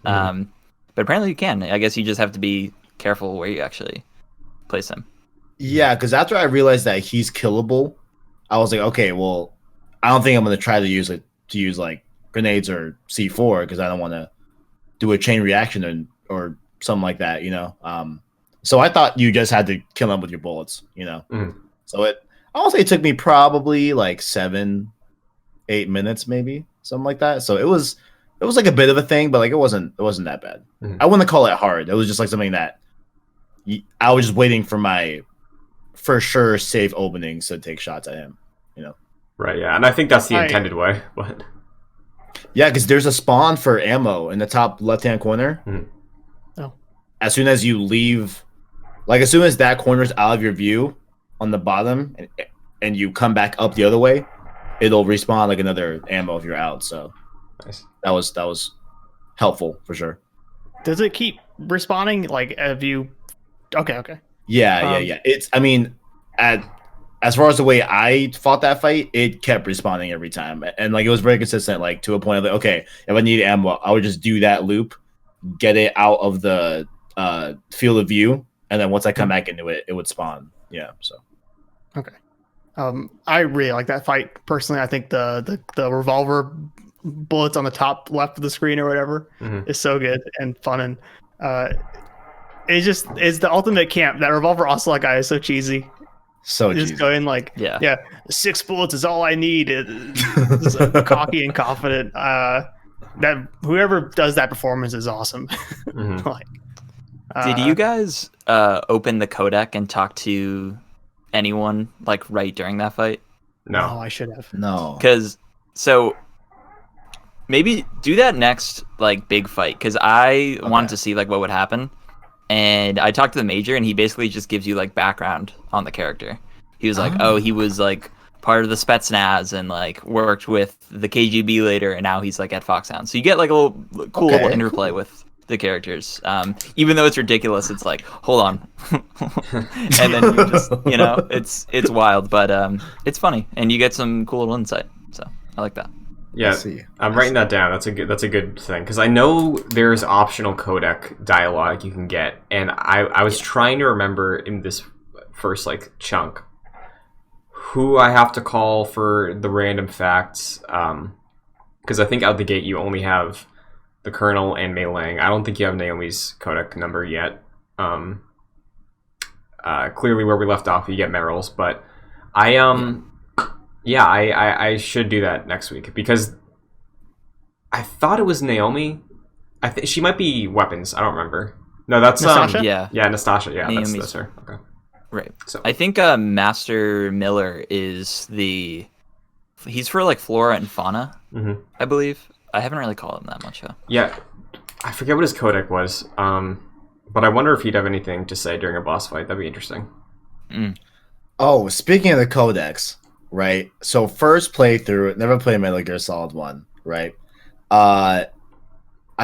But apparently you can. I guess you just have to be careful where you actually place him. Yeah, because after I realized that he's killable, I was like, okay, well, I don't think I'm going to try to use like grenades or C4 because I don't want to do a chain reaction or something like that, you know. So I thought you just had to kill him with your bullets, you know. So I'll say it took me probably like 7-8 minutes, maybe something like that. So it was like a bit of a thing, but like it wasn't that bad. I wouldn't call it hard. It was just like something that I was just waiting for my for sure safe openings to take shots at him, you know. Right, yeah, and I think that's the intended way. But yeah, because there's a spawn for ammo in the top left-hand corner. Oh, as soon as you leave, like as soon as that corner's out of your view on the bottom, and you come back up the other way, it'll respawn like another ammo if you're out. So. Nice. That was helpful for sure. Does it keep respawning? Like, have you? Okay. Yeah. It's. I mean, as far as the way I fought that fight, it kept respawning every time, and like it was very consistent. Like to a point of like, okay, if I need ammo, I would just do that loop, get it out of the field of view, and then once I come back into it, it would spawn. Yeah. So. Okay. I really like that fight personally. I think the revolver bullets on the top left of the screen or whatever is so good and fun, and it's the ultimate camp. That revolver ocelot guy is so cheesy. Just going like, yeah, 6 bullets is all I need. It's so cocky and confident. That whoever does that performance is awesome. Like, did you guys open the codec and talk to anyone like right during that fight? No, I should have. No, because maybe do that next like big fight, because I wanted to see like what would happen, and I talked to the major, and he basically just gives you like background on the character. He was like, oh, he was like part of the Spetsnaz and like worked with the KGB later, and now he's like at Foxhound. So you get like a little cool little interplay with the characters. Even though it's ridiculous, it's like, hold on, and then you just it's wild, but it's funny, and you get some cool little insight. So I like that. Yeah, I'm writing that down. That's a good thing, because I know there's optional codec dialogue you can get, and I was trying to remember in this first like chunk who I have to call for the random facts, because I think out the gate you only have the Colonel and Mei Lang. I don't think you have Naomi's codec number yet. Clearly, where we left off, you get Meryl's, but I should do that next week, because I thought it was Naomi. She might be weapons. I don't remember. No, that's Nastasha? Yeah, Nastasha. Yeah, Naomi's. that's her. Okay. Right. So I think Master Miller is he's for like flora and fauna, I believe. I haven't really called him that much though. yeah, I forget what his codec was. But I wonder if he'd have anything to say during a boss fight. That'd be interesting. Oh, speaking of the codex, right? So first playthrough, never played Metal Gear Solid 1, right? I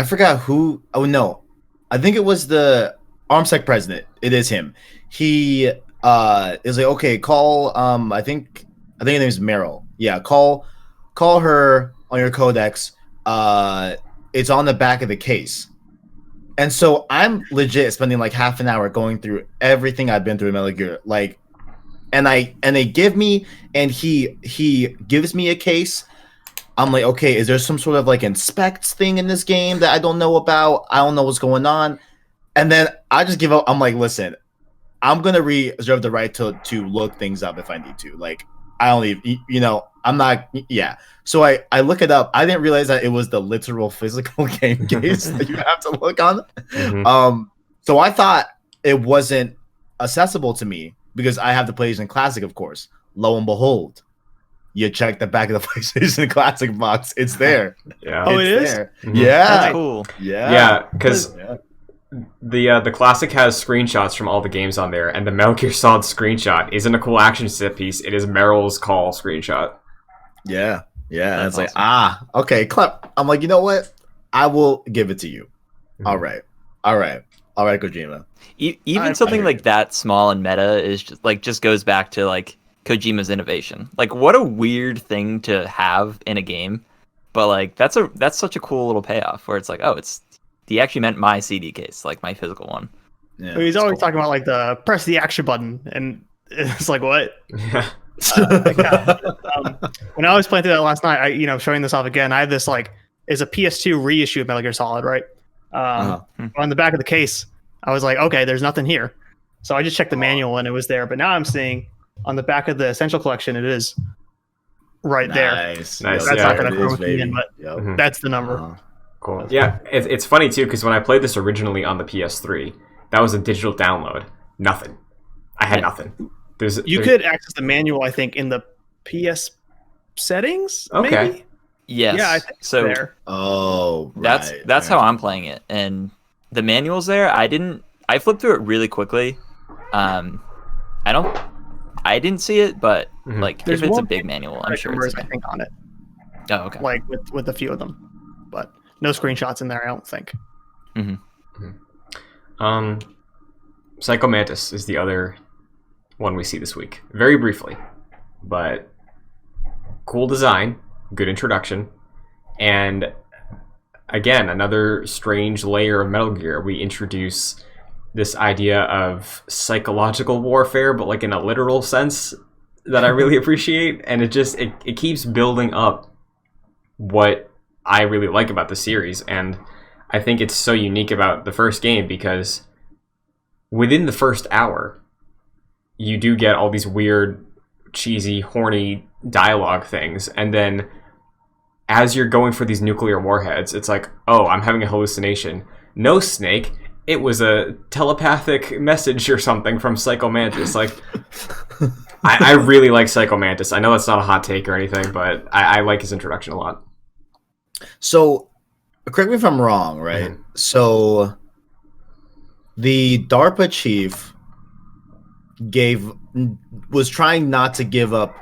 forgot who. Oh no, I think it was the ArmSec president. It is him. He is like, okay, call. I think her name is Meryl. Yeah, call her on your codex. It's on the back of the case. And so I'm legit spending like half an hour going through everything I've been through in Metal Gear, like. And they give me, and he gives me a case. I'm like, okay, is there some sort of like inspects thing in this game that I don't know about? I don't know what's going on. And then I just give up. I'm like, listen, I'm gonna reserve the right to look things up if I need to. Like, I don't even, I'm not. Yeah. So I look it up. I didn't realize that it was the literal physical game case that you have to look on. So I thought it wasn't accessible to me, because I have the PlayStation Classic, of course. Lo and behold, you check the back of the PlayStation Classic box. It's there. Yeah. Oh, it is? there. Mhm. Yeah. That's cool. Yeah, because the classic has screenshots from all the games on there, and the Metal Gear Solid screenshot isn't a cool action set piece. It is Meryl's call screenshot. Yeah. Yeah. That's It's awesome. like, okay, Clep. I'm like, you know what? I will give it to you. All right, Kojima. Even something like that small and meta is just goes back to like Kojima's innovation. Like, what a weird thing to have in a game, but like that's such a cool little payoff where it's like, oh, he actually meant my CD case, like my physical one. Yeah, He's it's always cool. talking about like the press the action button, and it's like, what? Yeah. When I was playing through that last night, showing this off again, I had this like is a PS2 reissue of Metal Gear Solid, right? On the back of the case, I was like, okay, there's nothing here. So I just checked the manual and it was there. But now I'm seeing on the back of the Essential Collection, it is right there. Nice. Nice, That's yeah, not going to it is, throw me in, baby. but Yep. that's the number. Uh-huh. Cool. Yeah, it's funny too, because when I played this originally on the PS3, that was a digital download. Nothing. I had nothing. You could access the manual, I think, in the PS settings. Okay. Maybe? Yes. Yeah, I think so. it's there. Oh, That's right. how I'm playing it, and the manual's there. I flipped through it really quickly. I didn't see it, but like There's if it's a one big manual, I'm sure numbers, it's I there. think, on it, Oh, okay. like with a few of them, but no screenshots in there, I don't think. Psycho Mantis is the other one we see this week. Very briefly, but cool design, good introduction, and again, another strange layer of Metal Gear. We introduce this idea of psychological warfare, but like in a literal sense that I really appreciate, and it keeps building up what I really like about the series, and I think it's so unique about the first game because within the first hour, you do get all these weird, cheesy, horny dialogue things, and then as you're going for these nuclear warheads, it's like, oh, I'm having a hallucination. No, Snake, it was a telepathic message or something from Psycho Mantis. Like, I really like Psycho Mantis. I know that's not a hot take or anything, but I like his introduction a lot. So, correct me if I'm wrong, right? So, the DARPA chief was trying not to give up,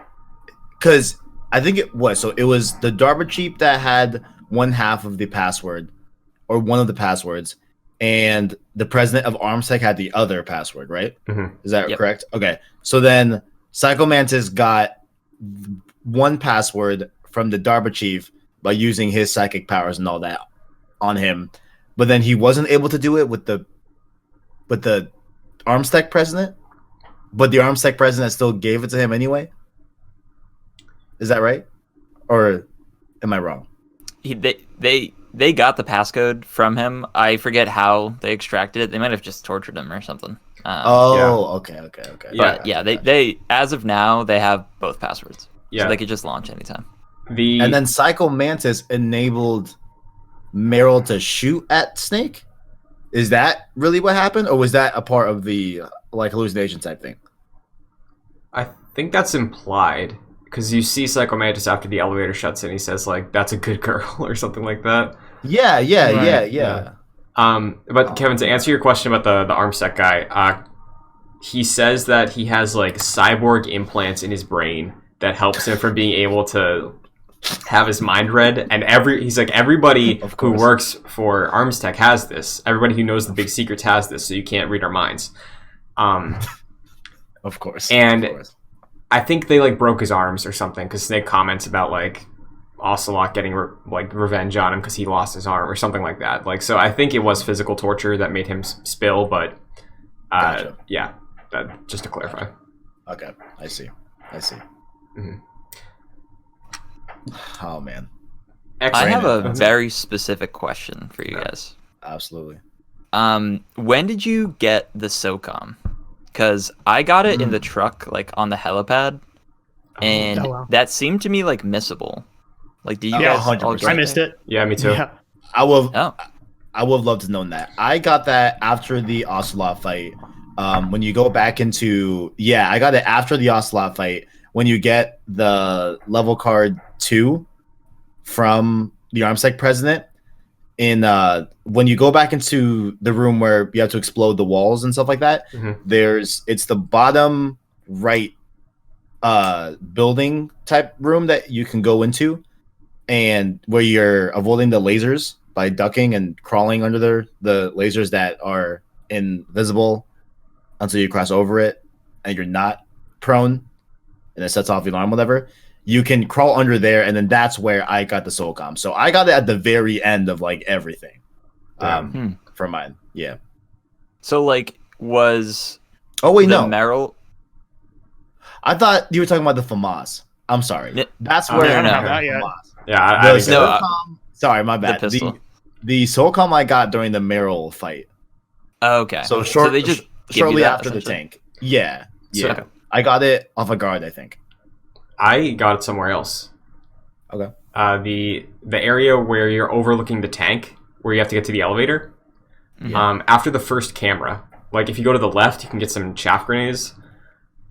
because I think it was the DARPA chief that had one half of the password, or one of the passwords, and the president of ArmSec had the other password, right? Is that correct? Okay. So then Psycho Mantis got one password from the DARPA chief by using his psychic powers and all that on him, but then he wasn't able to do it with the ArmSec president, but the ArmSec president still gave it to him anyway. Is that right? Or am I wrong? They got the passcode from him. I forget how they extracted it. They might have just tortured him or something. Okay. But they as of now they have both passwords, Yeah. so they could just launch anytime. And then Psycho Mantis enabled Meryl to shoot at Snake. Is that really what happened, or was that a part of the like hallucination type thing? think that's implied because you see Psycho Mantis after the elevator shuts in. He says like, "That's a good girl" or something like that. Yeah. But Kevin, to answer your question about the Armsec guy, he says that he has like cyborg implants in his brain that helps him from being able to have his mind read, and he's like, everybody who works for Arms Tech has this. Everybody who knows the big secrets has this, so you can't read our minds. Of course. And of course. I think they like broke his arms or something because Snake comments about like Ocelot getting revenge on him because he lost his arm or something like that. Like, so I think it was physical torture that made him spill, but Gotcha. yeah, just to clarify. Okay, I see. Mm-hmm. Oh man, I have a very specific question for you guys. Absolutely. When did you get the SOCOM? Because I got it in the truck, like on the helipad, and that seemed to me like missable. Like, do you guys all 100%. get I missed it. Yeah, me too. Yeah. I would Oh, have loved to know that. I got that after the Ocelot fight. When you go back into I got it after the Ocelot fight. When you get the level card 2 from the Armsec president, in when you go back into the room where you have to explode the walls and stuff like that, it's the bottom right building type room that you can go into, and where you're avoiding the lasers by ducking and crawling under the lasers that are invisible until you cross over it and you're not prone and it sets off the alarm, whatever. You can crawl under there, and then that's where I got the SOCOM. So I got it at the very end of like everything for mine. Yeah. so like was Oh wait, the no. Meryl? I thought you were talking about the FAMAS. I'm sorry. That's where no, I no. got Not the yet. FAMAS. Yeah, I The think so. SOCOM. Sorry, my bad. pistol. The SOCOM I got during the Meryl fight. Oh, okay. So they just give you shortly that, after the essentially? tank. Yeah. So- Yeah. I got it off a guard, I think. I got it somewhere else. Okay. The area where you're overlooking the tank, where you have to get to the elevator. Yeah. After the first camera, like if you go to the left, you can get some chaff grenades,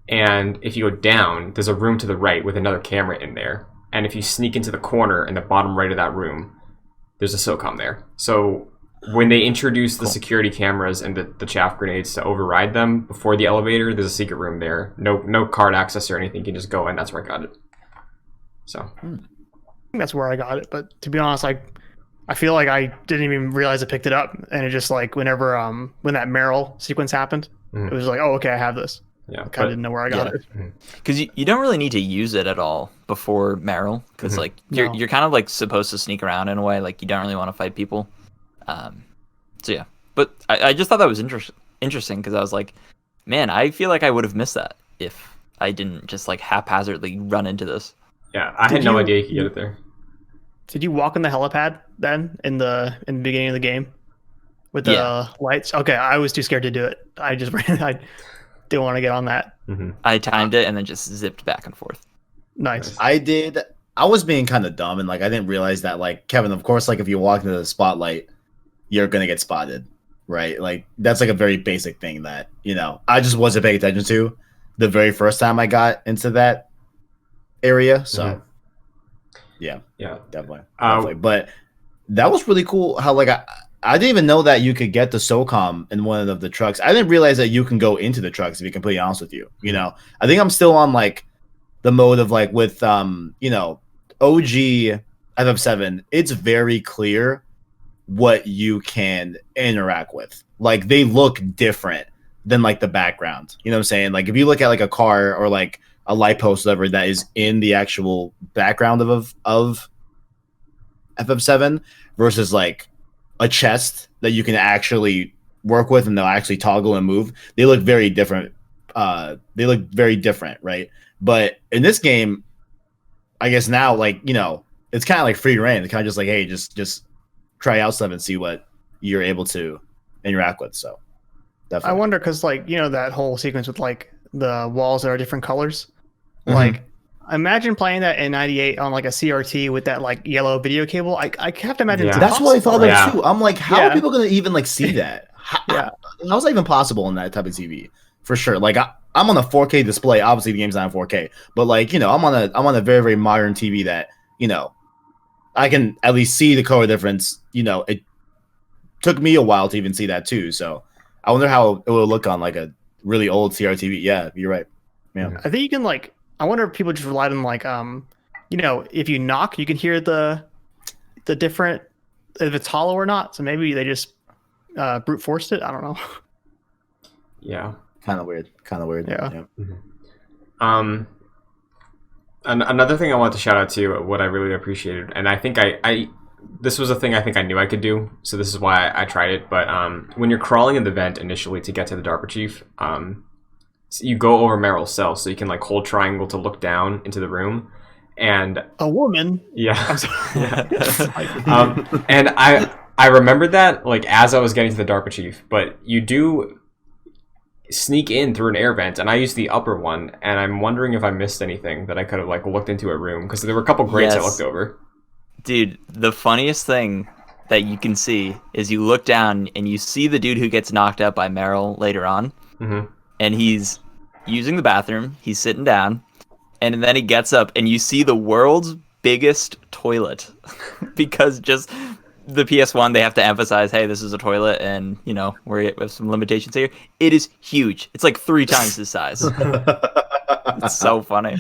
and if you go down, there's a room to the right with another camera in there. And if you sneak into the corner in the bottom right of that room, there's a SOCOM there. So when they introduce the security cameras and the chaff grenades to override them before the elevator, there's a secret room there. No card access or anything. You can just go in. That's where I got it. So I think that's where I got it. But to be honest, I feel like I didn't even realize I picked it up, and it just like whenever when that Meryl sequence happened, it was like, oh, okay, I have this. yeah, Like, I didn't know where I got it. Because you don't really need to use it at all before Meryl, because like you're kind of like supposed to sneak around in a way, like you don't really want to fight people. So yeah, but I just thought that was interesting because I was like, man, I feel like I would have missed that if I didn't just like haphazardly run into this. yeah. I had no idea you could get it there. Did you walk on the helipad then in the beginning of the game with the lights? Okay, I was too scared to do it. I just I didn't want to get on that. I timed it and then just zipped back and forth. Nice. I was being kind of dumb, and like I didn't realize that, like, Kevin, of course, like if you walk into the spotlight, you're gonna get spotted, right? Like that's like a very basic thing that, you know, I just wasn't paying attention to the very first time I got into that area. So yeah, definitely. But that was really cool how like I didn't even know that you could get the SOCOM in one of the trucks. I didn't realize that you can go into the trucks, to be completely honest with you. You know, I think I'm still on like the mode of like with you know, OG FF7, it's very clear what you can interact with. Like they look different than like the background. You know what I'm saying? Like if you look at like a car or like a light post, whatever, that is in the actual background of FF7 versus like a chest that you can actually work with and they'll actually toggle and move, they look very different. Right? But in this game, I guess now, like, you know, it's kind of like free reign. It's kind of just like, hey, just try out stuff and see what you're able to interact with. So definitely. I wonder because, like, you know, that whole sequence with like the walls that are different colors. Like, imagine playing that in '98 on like a CRT with that like yellow video cable. I have to imagine it's that's what I thought impossible. of too. I'm like, how are people gonna even like see that? How's that even possible in that type of TV? For sure. Like I'm on a 4K display. Obviously, the game's not in 4K, but like I'm on a very very modern TV that I can at least see the color difference. It took me a while to even see that too. So I wonder how it will look on like a really old CRTV. Yeah, you're right. Yeah, I think you can like. I wonder if people just relied on like if you knock, you can hear the different if it's hollow or not. So maybe they just brute forced it. I don't know. Yeah. kind of weird. Yeah. Another thing I want to shout out to what I really appreciated, and I think I this was a thing I think I knew I could do, so this is why I tried it. But when you're crawling in the vent initially to get to the DARPA chief, so you go over Meryl's cell, so you can like hold triangle to look down into the room, and a woman. Yeah. I'm sorry. And I remembered that like as I was getting to the DARPA chief, but you do sneak in through an air vent, and I used the upper one, and I'm wondering if I missed anything that I could have like looked into a room, because there were a couple grates I looked over. Dude, the funniest thing that you can see is you look down and you see the dude who gets knocked out by Meryl later on, and he's using the bathroom, he's sitting down, and then he gets up and you see the world's biggest toilet. Because just the PS1, they have to emphasize, hey, this is a toilet, and we have some limitations here. It is huge. It's like 3 times his size. It's so funny.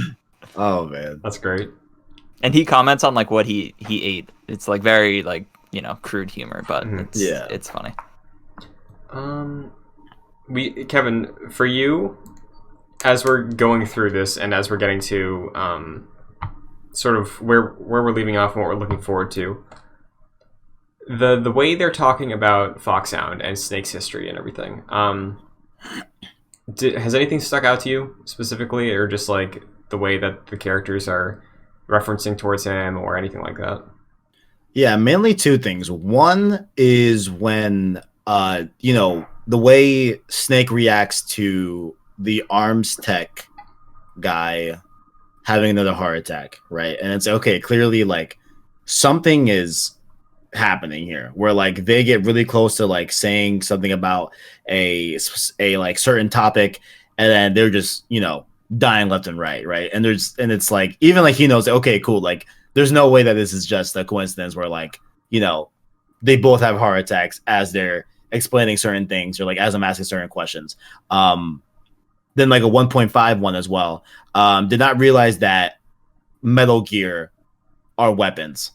Oh man, that's great. And he comments on like what he ate. It's like very like crude humor, but it's funny. Kevin, for you, as we're going through this and as we're getting to sort of where we're leaving off and what we're looking forward to, the way they're talking about Foxhound and Snake's history and everything, has anything stuck out to you specifically, or just like the way that the characters are referencing towards him or anything like that? Yeah, mainly 2 things. One is when the way Snake reacts to the arms tech guy having another heart attack, right? And it's okay, clearly like something is happening here where like they get really close to like saying something about a like certain topic, and then they're just dying left and right, and it's like even like he knows, okay, cool, like there's no way that this is just a coincidence where like they both have heart attacks as they're explaining certain things, or like as I'm asking certain questions. Then like a 1.5 one as well, did not realize that Metal Gear are weapons.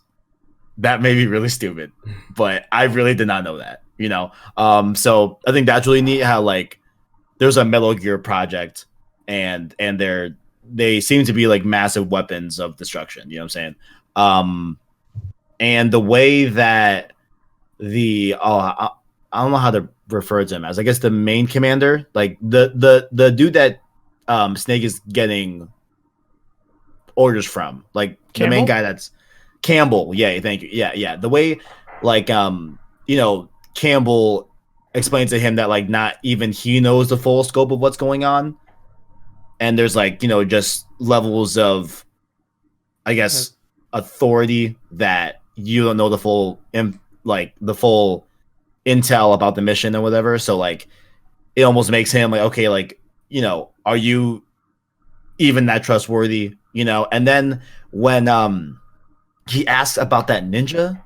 That may be really stupid, but I really did not know that, so I think that's really neat how like there's a Metal Gear project, and they seem to be like massive weapons of destruction, you know what I'm saying? And the way that I don't know how to refer to him as, I guess the main commander, like the dude that Snake is getting orders from, like Campbell? The main guy that's Campbell. Yeah, thank you. Yeah. The way like Campbell explains to him that like not even he knows the full scope of what's going on. And there's like, just levels of, I guess, authority that you don't know the full intel about the mission or whatever. So like, it almost makes him like, okay, like, are you even that trustworthy? And then when he asks about that ninja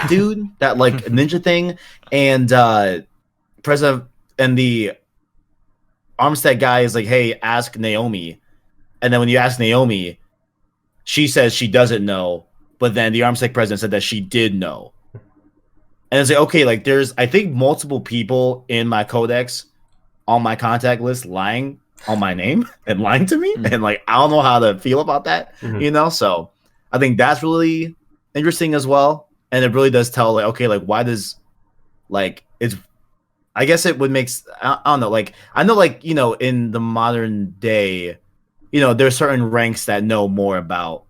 dude, that like ninja thing, and President and the Armstead guy is like, hey, ask Naomi. And then when you ask Naomi, she says she doesn't know, but then the Armstead president said that she did know. And it's like, okay, like there's, I think, multiple people in my codex on my contact list lying on my name and lying to me. And like, I don't know how to feel about that, So I think that's really interesting as well. And it really does tell like, okay, like why does like it's, I guess it would make, I don't know, like, I know, like, in the modern day, there's certain ranks that know more about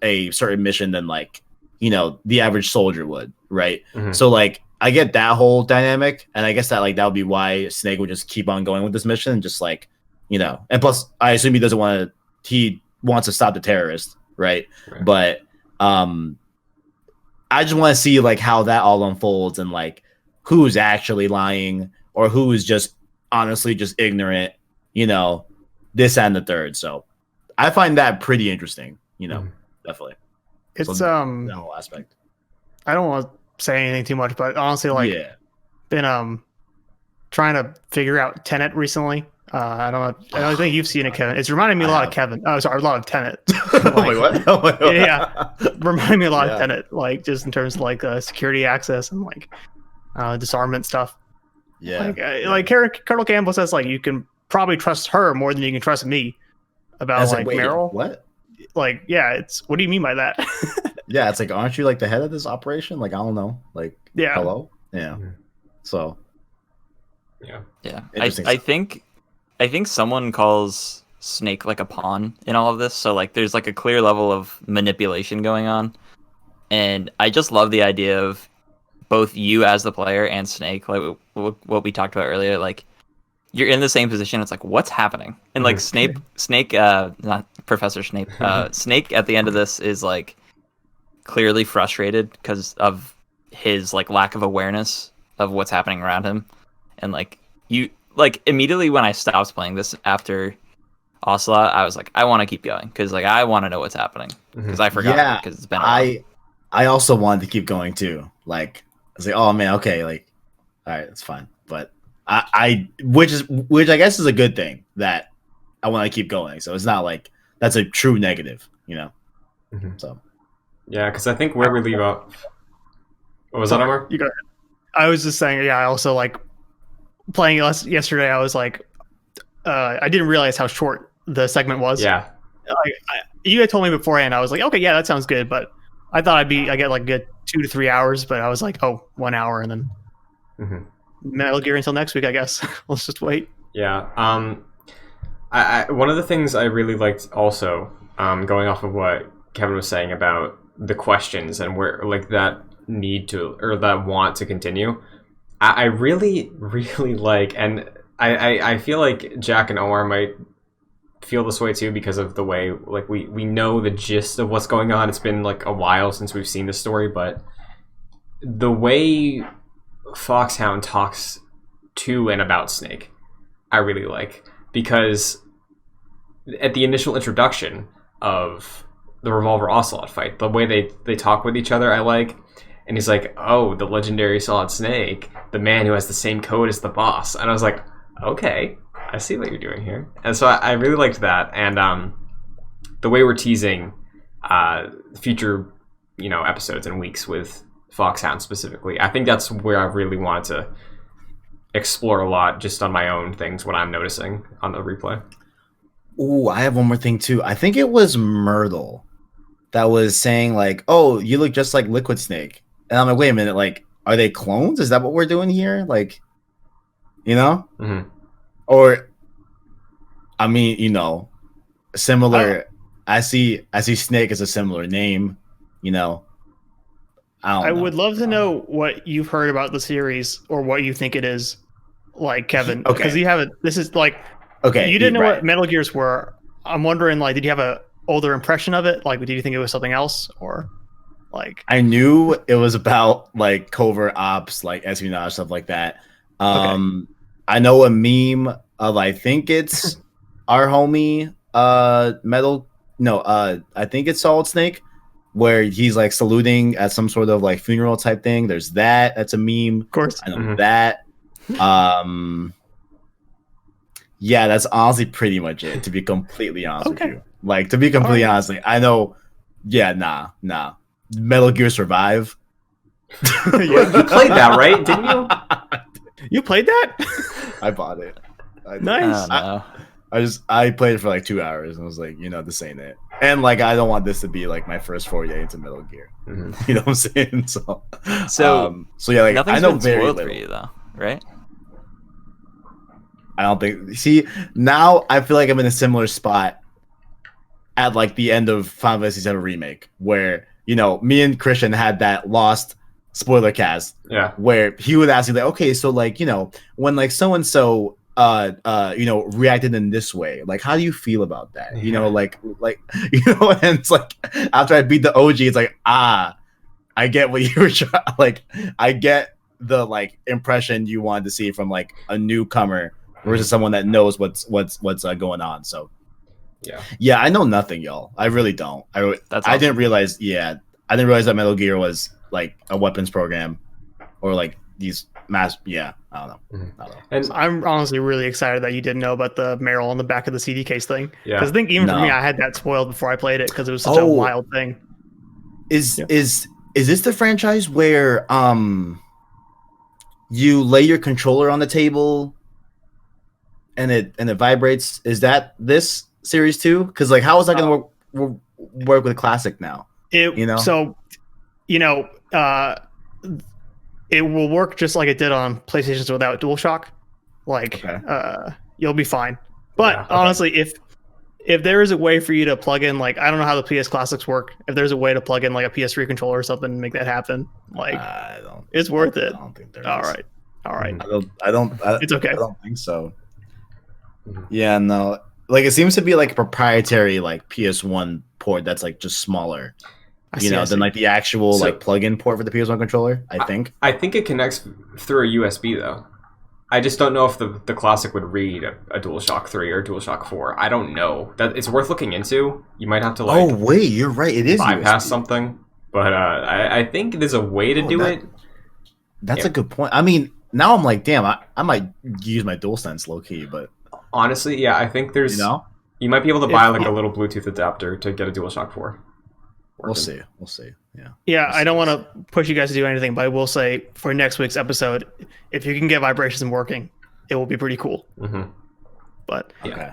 a certain mission than, like, the average soldier would, right? So, like, I get that whole dynamic, and I guess that, like, that would be why Snake would just keep on going with this mission, and just, like, and plus, I assume he wants to stop the terrorist, right? But, I just want to see, like, how that all unfolds, and, like, who's actually lying or who is just honestly just ignorant, this and the third. So I find that pretty interesting. Definitely. It's that whole aspect. I don't want to say anything too much, but honestly, been trying to figure out Tenet recently. I don't think you've seen it, Kevin. It's reminding me a lot of Kevin. Oh, sorry, a lot of Tenet. What? Yeah, reminding me a lot of Tenet, like just in terms of like security access and like disarmament stuff. Yeah, like Colonel Campbell says, like you can probably trust her more than you can trust me about Meryl. What? Like, yeah, it's what do you mean by that? Yeah, it's like, aren't you like the head of this operation? Like, I don't know. Like, hello? Yeah. So, yeah. I think someone calls Snake like a pawn in all of this. So like, there's like a clear level of manipulation going on, and I just love the idea of both you as the player and Snake, like what we talked about earlier. Like, you're in the same position. It's like, what's happening? And like Snake, not Professor Snape. Snake at the end of this is like clearly frustrated because of his like lack of awareness of what's happening around him, and like immediately when I stopped playing this after Ocelot, I was like, I want to keep going because like I want to know what's happening because I forgot because it's been a while. I also wanted to keep going too. Like I was like, oh man, okay, like all right, that's fine. But which I guess is a good thing that I want to keep going. So it's not like that's a true negative, So yeah, because I think where we leave off. What was that, Omar? You got it. I was just saying, I also like playing yesterday. I was like, I didn't realize how short the segment was. Yeah. You had told me beforehand. I was like, okay, yeah, that sounds good. But I thought I get like a good 2 to 3 hours. But I was like, 1 hour, and then Metal Gear until next week, I guess. Let's just wait. Yeah. I one of the things I really liked also, going off of what Kevin was saying about the questions and where like that need to or that want to continue. I really, really like, and I feel like Jack and Omar might feel this way too because of the way like we know the gist of what's going on. It's been like a while since we've seen this story, but the way Foxhound talks to and about Snake, I really like, because at the initial introduction of the Revolver Ocelot fight, the way they talk with each other, I like. And he's like, oh, the legendary Solid Snake, the man who has the same code as the boss. And I was like, okay, I see what you're doing here. And so I really liked that. And the way we're teasing future, episodes and weeks with Foxhound specifically, I think that's where I really wanted to explore a lot just on my own things, what I'm noticing on the replay. Ooh, I have one more thing too. I think it was Myrtle that was saying like, oh, you look just like Liquid Snake. And I'm like, wait a minute, like, are they clones? Is that what we're doing here? Like, Or, I mean, similar. I see Snake as a similar name, I would love to know what you've heard about the series or what you think it is, like, Kevin. Okay. Because you haven't, this is like, you didn't know what Metal Gears were. I'm wondering, like, did you have a older impression of it? Like, did you think it was something else, or like? I knew it was about like covert ops, like espionage, stuff like that. I know a meme of, I think it's our homie I think it's Solid Snake, where he's like saluting at some sort of like funeral type thing. There's that's a meme. Of course, I know that. Yeah, that's honestly pretty much it, to be completely honest with you. Like, to be completely honest, I know, nah. Metal Gear Survive. You played that, right? Didn't you? You played that? I bought it. Nice. I played it for like 2 hours and was like, this ain't it. And like, I don't want this to be like my first foray into Metal Gear. You know what I'm saying? So yeah, like, nothing's I know been very spoiled little for you though, right? I don't think. See, now I feel like I'm in a similar spot at like the end of Final Fantasy VII Remake, where me and Christian had that lost spoiler cast, where he would ask me like, okay, so like when like so and so reacted in this way, like how do you feel about that? And it's like after I beat the OG, it's like I get what you were like, I get the like impression you wanted to see from like a newcomer versus someone that knows what's going on. So yeah, I know nothing, y'all. I really don't. That's I awesome. didn't realize. Yeah, I didn't realize that Metal Gear was like a weapons program, or like these mass. Yeah, I don't know. Mhm. I don't know. And So I'm honestly really excited that you didn't know about the Meryl on the back of the CD case thing. Yeah. Because I think even for No. me, I had that spoiled before I played it because it was such a Oh. wild thing. Is Yeah. is this the franchise where you lay your controller on the table and it vibrates? Is that this series too? Because like, how is that going to work with Classic now? So, it will work just like it did on PlayStations without DualShock. Like, Okay. you'll be fine. But Yeah, okay. honestly, if there is a way for you to plug in, like, I don't know how the PS Classics work. If there's a way to plug in like a PS3 controller or something and make that happen, like, I don't. it's worth it. I don't think there is. All right. I don't. It's okay. I don't think so. Mhm. Yeah, no. Like, it seems to be like a proprietary like PS1 port that's like just smaller, I see. than like the actual So- like plug-in port for the PS1 controller. I think. I think it connects through a USB though. I just don't know if the Classic would read a DualShock 3 or DualShock 4. I don't know. That it's worth looking into. You might have to like Oh wait, you're right. It is bypass USB. something. But I think there's a way to Oh, do that- it. That's Yeah. a good point. I mean, now I'm like, damn, I might use my DualSense low key, but Honestly, yeah, I think there's you might be able to buy like a little Bluetooth adapter to get a DualShock 4. we'll working. see. We'll see. Yeah. Yeah, I don't want to push you guys to do anything, but I will say for next week's episode, if you can get vibrations working, it will be pretty cool. hmm But Yeah. Okay.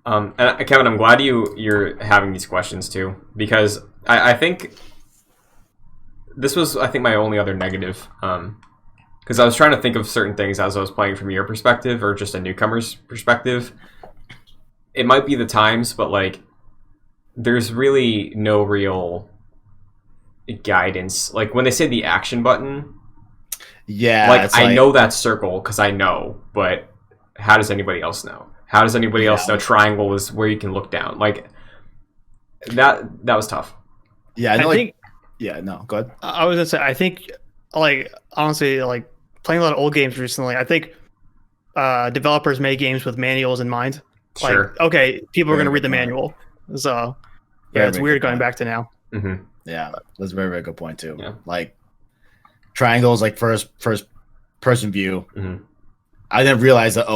And Kevin, I'm glad you're having these questions too, because I think this was my only other negative, because I was trying to think of certain things as I was playing from your perspective or just a newcomer's perspective. It might be the times, but like there's really no real guidance. Like when they say the action button, Yeah. like it's I know that circle because I know, but how does anybody else know? How does anybody else know triangle is where you can look down? Like that was tough. Yeah, I know. I think Yeah. No. Go ahead. I was gonna say, I think, like, honestly, like playing a lot of old games recently, I think developers made games with manuals in mind. Like, Sure. okay, people are Very gonna read good the point. manual, so Very, it's very weird good going point. back to now. hmm Yeah, that's a very, very good point too. Yeah. Like triangles, like first person view. hmm I didn't realize that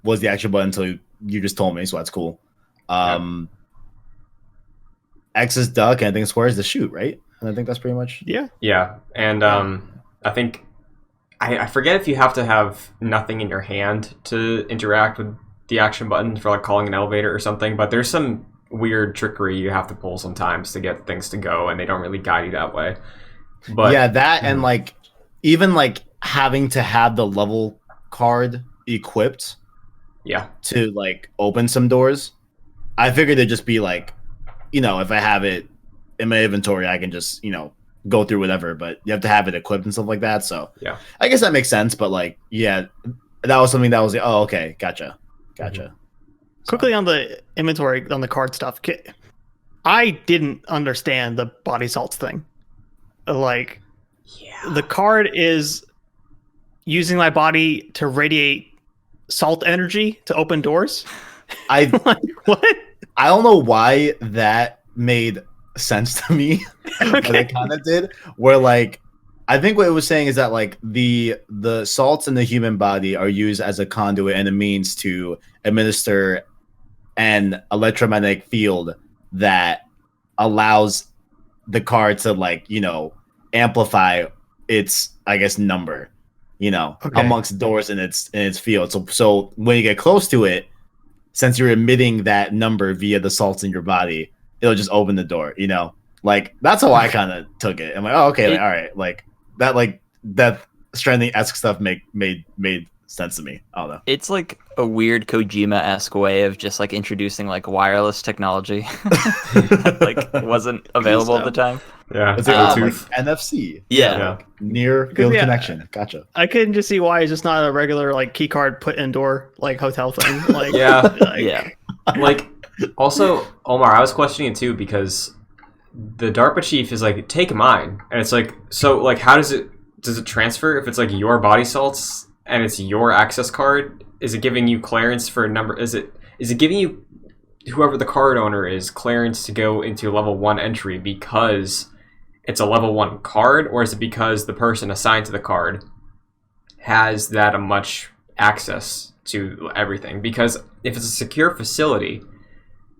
was the action button until you just told me, so that's cool. X is duck, and I think square is the shoot, right? And I think that's pretty much. Yeah, Yeah, and I think I forget if you have to have nothing in your hand to interact with the action button for like calling an elevator or something. But there's some weird trickery you have to pull sometimes to get things to go, and they don't really guide you that way. But Yeah, that and like even like having to have the level card equipped yeah, to like open some doors. I figured it'd just be like, if I have it in my inventory, I can just, go through whatever, but you have to have it equipped and stuff like that. So Yeah. I guess that makes sense. But like, yeah, that was something that was, oh, okay. Gotcha. quickly on the inventory on the card stuff. I didn't understand the body salts thing. Like, yeah. the card is using my body to radiate salt energy to open doors. I Like, what? I don't know why that made sense to me, but Okay. it kind of did. Where like, I think what it was saying is that like the salts in the human body are used as a conduit and a means to administer an electromagnetic field that allows the card to like amplify its, I guess, number, Okay. amongst doors in its field. So when you get close to it, since you're emitting that number via the salts in your body, it'll just open the door, like that's how I kind of took it. I'm like, oh, okay, like, all right, like Death Stranding-esque stuff made sense to me. I don't know. It's like a weird Kojima-esque way of just like introducing like wireless technology that like wasn't available at the time. Yeah, It's like, Bluetooth. like NFC. Yeah. Yeah. Like near field yeah. connection. Gotcha. I couldn't just see why it's just not a regular like key card put indoor like hotel thing. Like, Yeah. like, Yeah. Like, also, Omar, I was questioning it too because the DARPA chief is like, take mine, and it's like, so like, how does it transfer if it's like your body salts and it's your access card, is it giving you clearance for a number? Is it giving you, whoever the card owner is, clearance to go into level 1 entry because it's a level 1 card, or is it because the person assigned to the card has that much access to everything? Because if it's a secure facility,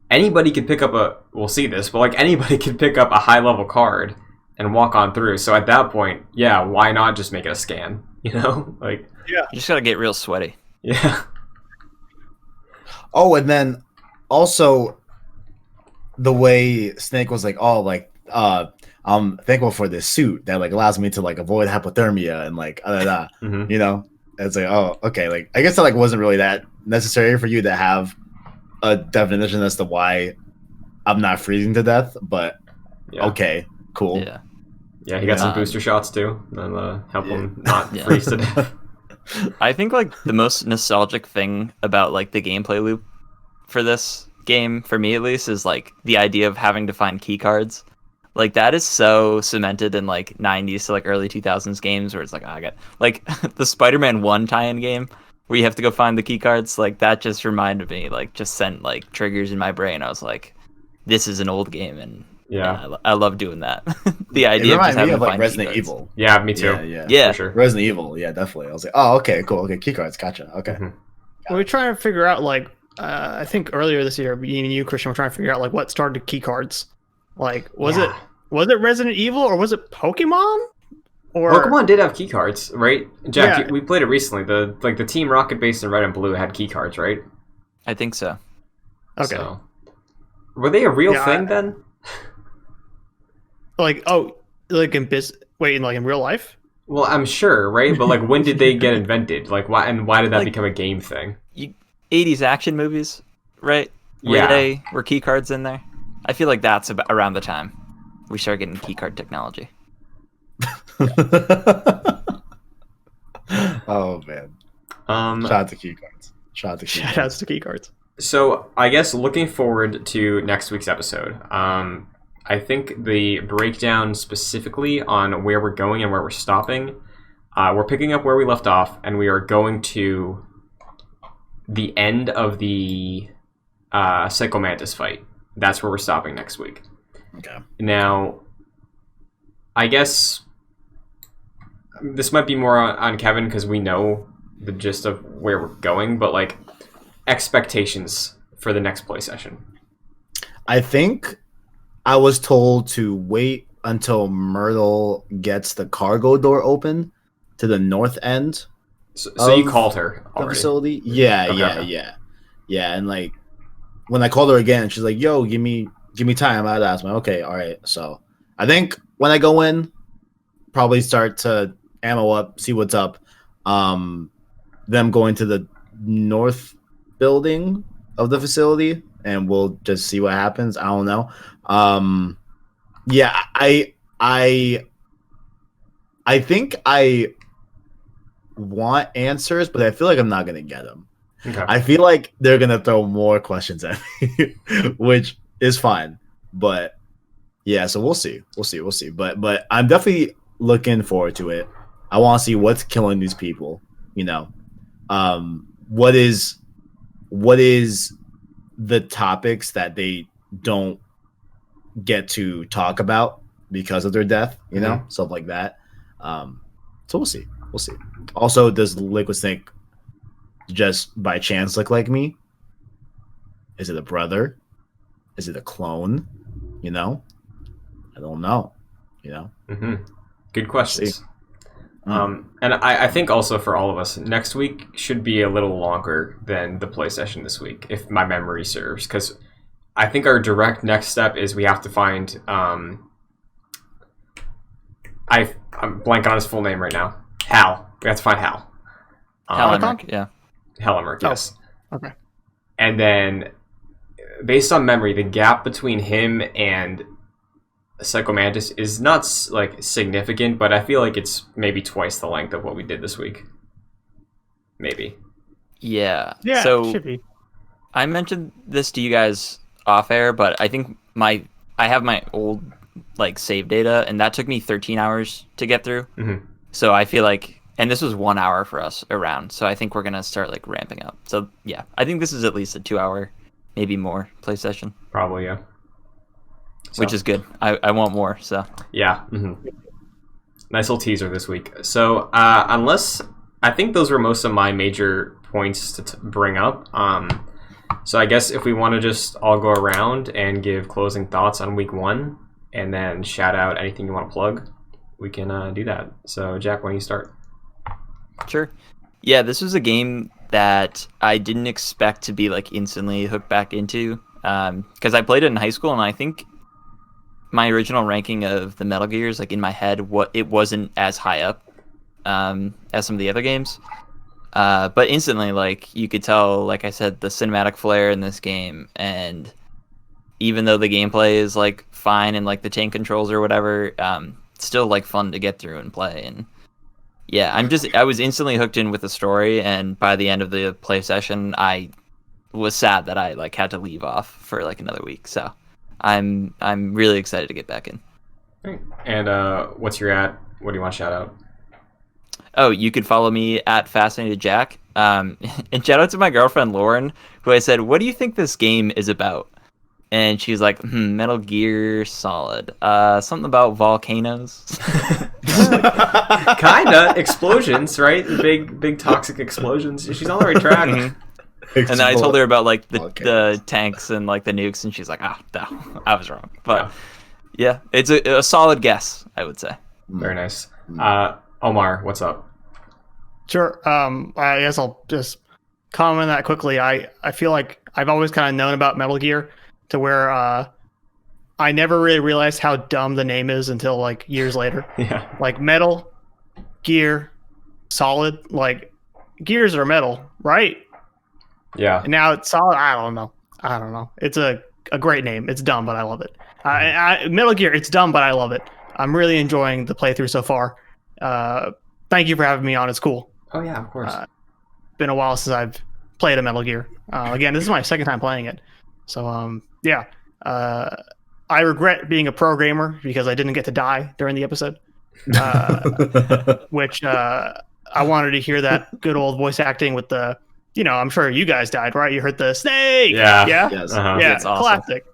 anybody could pick up we'll see this, but like anybody could pick up a high level card and walk on through. So at that point, yeah, why not just make it a scan? You know, like, Yeah. You just gotta get real sweaty. yeah, Oh, and then also the way Snake was like, oh, like, I'm thankful for this suit that like allows me to like avoid hypothermia and like Mhm. you know. It's like, oh, okay, like I guess that like wasn't really that necessary for you to have a definition as to why I'm not freezing to death, but yeah. okay, cool. Yeah. Yeah, he got some Yeah. booster shots too, and help him Yeah. not Yeah. freeze to death. I think like the most nostalgic thing about like the gameplay loop for this game, for me at least, is like the idea of having to find key cards. Like that is so cemented in like 90s to like early 2000s games where it's like, oh, I got like the Spider-Man 1 tie-in game where you have to go find the key cards. Like that just reminded me, like just sent like triggers in my brain. I was like, this is an old game, and Yeah, I love doing that. The It idea of just reminded me having of to like find Resident key cards. Evil. yeah, me too. Yeah. Yeah. For sure. Resident Evil, yeah, definitely. I was like, oh, okay, cool, okay, keycards, gotcha, okay. Mhm. We're trying to figure out like I think earlier this year, me and you, Christian, were trying to figure out like what started key cards. Like was it Resident Evil or was it Pokemon? Or Pokemon did have key cards, right? Jack, Yeah. we played it recently. The Team Rocket Base in Red and Blue had key cards, right? I think so. Okay. So, were they a real Yeah, thing then? Like in real life? Well, I'm sure, right? But like, when did they get invented? Like, why did that Like- become a game thing? 80s action movies, right? Yeah. Were key cards in there? I feel like that's about around the time we started getting key card technology. Oh man, shout out to keycards. Shout out to Shout keycards. outs to key cards. So, I guess looking forward to next week's episode. I think the breakdown specifically on where we're going and where we're stopping, we're picking up where we left off, and we are going to the end of the Psychomantis fight. That's where we're stopping next week. Okay. Now, I guess this might be more on Kevin because we know the gist of where we're going, but like expectations for the next play session. I think I was told to wait until Myrtle gets the cargo door open to the north end So you Of called her the already. facility. Yeah, Okay. yeah. And like when I called her again, she's like, "Yo, give me time." I was like, "Okay, all right." So I think when I go in, probably start to ammo up, see what's up. Them going to the north building of the facility, and we'll just see what happens. I don't know. Yeah, I think I want answers, but I feel like I'm not gonna get them. Okay. I feel like they're gonna throw more questions at me, which is fine. But yeah, so we'll see. But I'm definitely looking forward to it. I want to see what's killing these people. You know, what is the topics that they don't get to talk about because of their death. You know, stuff like that. So we'll see. Also, does Liquid Snake just by chance look like me? Is it a brother? Is it a clone? You know, I don't know. You know, Mm-hmm. Good questions. See. And I think also for all of us, next week should be a little longer than the play session this week, if my memory serves. Because I think our direct next step is we have to find. I'm blanking on his full name right now. Hal. We have to find Hal. Hellenberg, yeah. Hellenberg, Oh. yes. Okay. And then, based on memory, the gap between him and Psychomantis is not like significant, but I feel like it's maybe twice the length of what we did this week. Maybe. Yeah. Yeah, So should be. I mentioned this to you guys off air, but I think I have my old like save data, and that took me 13 hours to get through. Mhm. So I feel like And this was 1 hour for us around, so I think we're gonna start like ramping up. So yeah, I think this is at least a 2 hour, maybe more play session. Probably, yeah. So, Which is good. I want more. So yeah. Nice little teaser this week. So unless I think those were most of my major points to bring up. So I guess if we want to just all go around and give closing thoughts on week 1, and then shout out anything you want to plug, we can do that. So Jack, why don't you start? Sure. Yeah, this was a game that I didn't expect to be like instantly hooked back into, because I played it in high school, and I think my original ranking of the Metal Gears, like in my head, it wasn't as high up as some of the other games. But instantly, like you could tell, like I said, the cinematic flair in this game, and even though the gameplay is like fine and like the tank controls or whatever, still like fun to get through and play. And yeah, I was instantly hooked in with the story, and by the end of the play session, I was sad that I like had to leave off for like another week. So I'm really excited to get back in. Great. And what's your at? What do you want to shout out? Oh, you could follow me at Fascinated Jack. And shout out to my girlfriend Lauren, who I said, "What do you think this game is about?" And she was like, Metal Gear Solid. Something about volcanoes. Kinda explosions, right? Big toxic explosions. She's on the right track. And then I told her about like the tanks and like the nukes, and she's like, "Ah, no, I was wrong." But yeah, it's a solid guess, I would say. Very nice. Omar, what's up? Sure. I guess I'll just comment on that quickly. I feel like I've always kind of known about Metal Gear to where I never really realized how dumb the name is until like years later. Yeah. Like Metal Gear Solid, like gears are metal, right? Yeah. And now it's Solid. I don't know. It's a great name. It's dumb, but I love it. Metal Gear, it's dumb, but I love it. I'm really enjoying the playthrough so far. Thank you for having me on. It's cool. Oh yeah, of course. Been a while since I've played a Metal Gear. Again, this is my second time playing it. So yeah. I regret being a pro gamer because I didn't get to die during the episode. Which I wanted to hear that good old voice acting with the, I'm sure you guys died, right? You heard the snake. Yeah. Yeah. Yes. Yeah. It's awesome. Classic.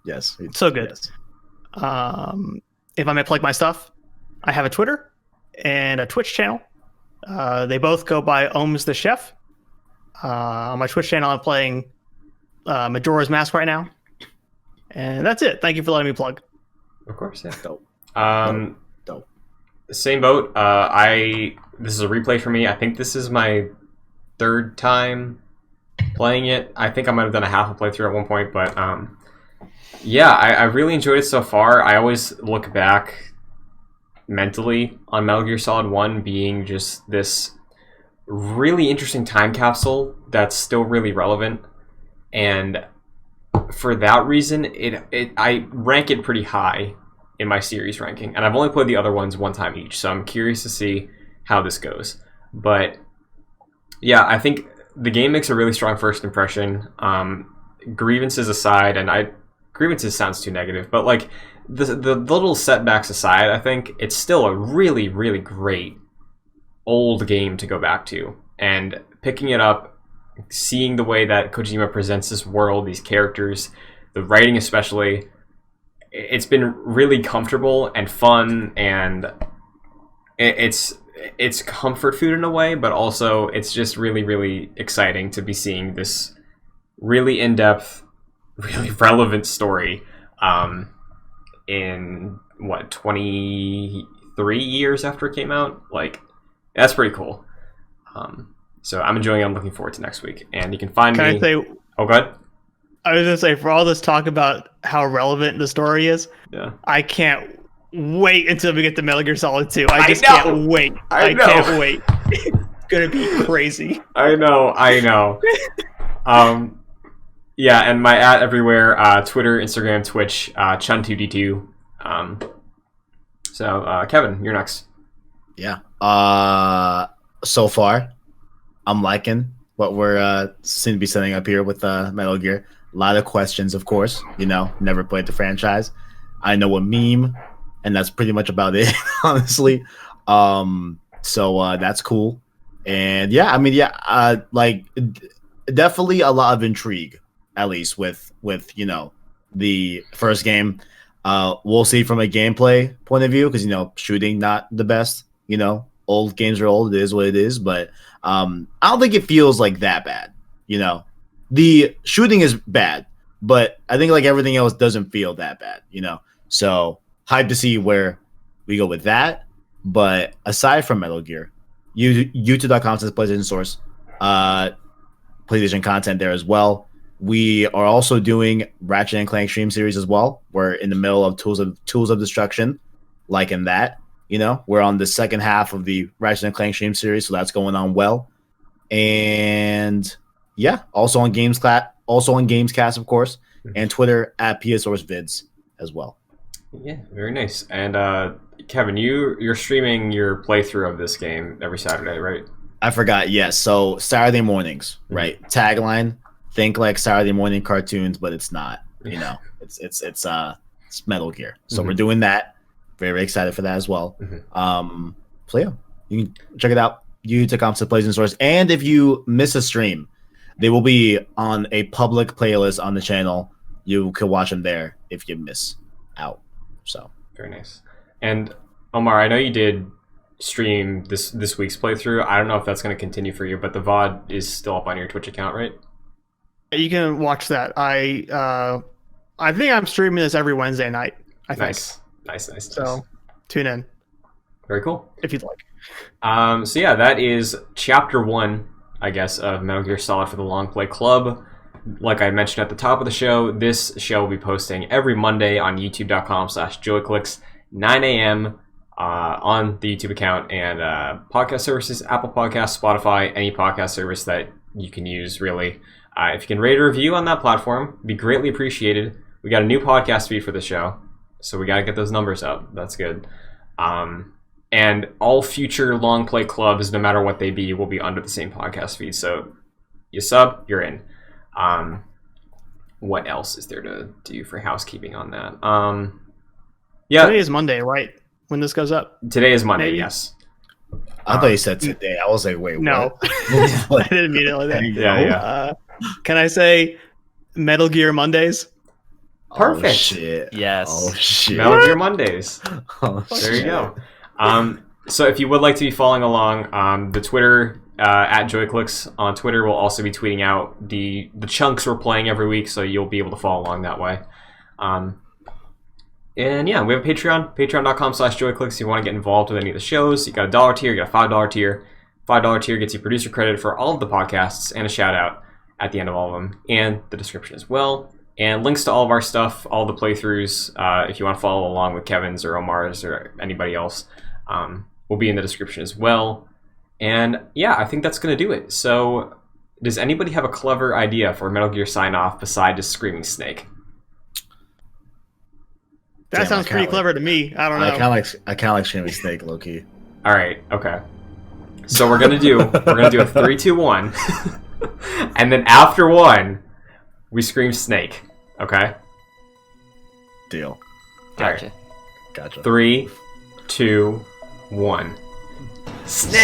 Yes. So good. Yes. If I may plug my stuff, I have a Twitter and a Twitch channel. They both go by Ohms the Chef. On my Twitch channel, I'm playing Majora's Mask right now. And that's it. Thank you for letting me plug. Of course, yeah. Dope. Dope. Same boat. This is a replay for me. I think this is my third time playing it. I think I might have done a half a playthrough at one point, but yeah, I really enjoyed it so far. I always look back mentally on Metal Gear Solid 1 being just this really interesting time capsule that's still really relevant, and for that reason, I rank it pretty high in my series ranking, and I've only played the other ones one time each, so I'm curious to see how this goes. But yeah, I think the game makes a really strong first impression. Grievances aside, and grievances sounds too negative, but like the little setbacks aside, I think it's still a really, really great old game to go back to. And picking it up, seeing the way that Kojima presents this world, these characters, the writing especially, it's been really comfortable and fun, and it's comfort food in a way, but also it's just really, really exciting to be seeing this really in-depth, really relevant story in 23 years after it came out. Like, that's pretty cool. So I'm enjoying it. I'm looking forward to next week. And you can find me. Can I say? Oh, go ahead. I was gonna say, for all this talk about how relevant the story is, Yeah. I can't wait until we get to Metal Gear Solid 2. I just know. can't wait. I know. Can't wait. It's gonna be crazy. I know. Yeah, and my at everywhere, Twitter, Instagram, Twitch, Chun2D2. So Kevin, you're next. Yeah. So far, I'm liking what we're soon to be setting up here with Metal Gear. A lot of questions, of course. Never played the franchise. I know a meme, and that's pretty much about it, honestly. So that's cool. And yeah, I mean, yeah, definitely a lot of intrigue, at least with the first game. We'll see from a gameplay point of view because shooting not the best. Old games are old. It is what it is. But I don't think it feels like that bad. The shooting is bad, but I think like everything else doesn't feel that bad. So hyped to see where we go with that. But aside from Metal Gear, YouTube.com says PlayStation Source, PlayStation content there as well. We are also doing Ratchet and Clank stream series as well. We're in the middle of Tools of Destruction, like in that. We're on the second half of the Ratchet and Clank stream series, so that's going on well. And yeah, also on Gamescast, of course, and Twitter at PSSourceVids as well. Yeah, very nice. And Kevin, you're streaming your playthrough of this game every Saturday, right? I forgot. Yes. So Saturday mornings, right? Tagline: think like Saturday morning cartoons, but it's not. It's Metal Gear. So we're doing that. Very, very excited for that as well. So yeah, you can check it out. YouTube.com/PlayStation Source, and if you miss a stream, they will be on a public playlist on the channel. You can watch them there if you miss out. So very nice. And Omar, I know you did stream this week's playthrough. I don't know if that's going to continue for you, but the VOD is still up on your Twitch account, right? You can watch that. I think I'm streaming this every Wednesday night. I think. Nice. So tune in. Very cool. If you'd like. So yeah, that is Chapter 1, I guess, of Metal Gear Solid for the Longplay Club. Like I mentioned at the top of the show, this show will be posting every Monday on youtube.com/joyclicks, 9 a.m. On the YouTube account, and podcast services, Apple Podcasts, Spotify, any podcast service that you can use, really. If you can rate a review on that platform, it'd be greatly appreciated. We got a new podcast feed for the show, so we got to get those numbers up. That's good. And all future long play clubs, no matter what they be, will be under the same podcast feed. So you sub, you're in. What else is there to do for housekeeping on that? Yeah, today is Monday, right? When this goes up. Today is Monday. Maybe. Yes. I thought you said today. I was like, wait, no. What? I didn't mean it like that. Yeah. Can I say Metal Gear Mondays? Perfect. Oh, shit. Yes. Oh shit. Metal Gear Mondays. Oh, There you go. So if you would like to be following along, the Twitter at JoyClicks on Twitter will also be tweeting out the chunks we're playing every week, so you'll be able to follow along that way. And yeah, we have a Patreon, patreon.com/joyclicks. If you want to get involved with any of the shows, you got a $1 tier, you got a $5 tier. $5 tier gets you producer credit for all of the podcasts and a shout out at the end of all of them, and the description as well. And links to all of our stuff, all the playthroughs, if you want to follow along with Kevin's or Omar's or anybody else, will be in the description as well. And yeah, I think that's going to do it. So does anybody have a clever idea for Metal Gear sign-off besides just Screaming Snake? That sounds pretty clever to me. I don't know. I kind of like Screaming Snake, low key. All right, okay. So we're gonna do a 3, 2, 1, and then after 1, we scream Snake. Okay. Deal. Gotcha. All right. Gotcha. 3, 2, 1. Snake!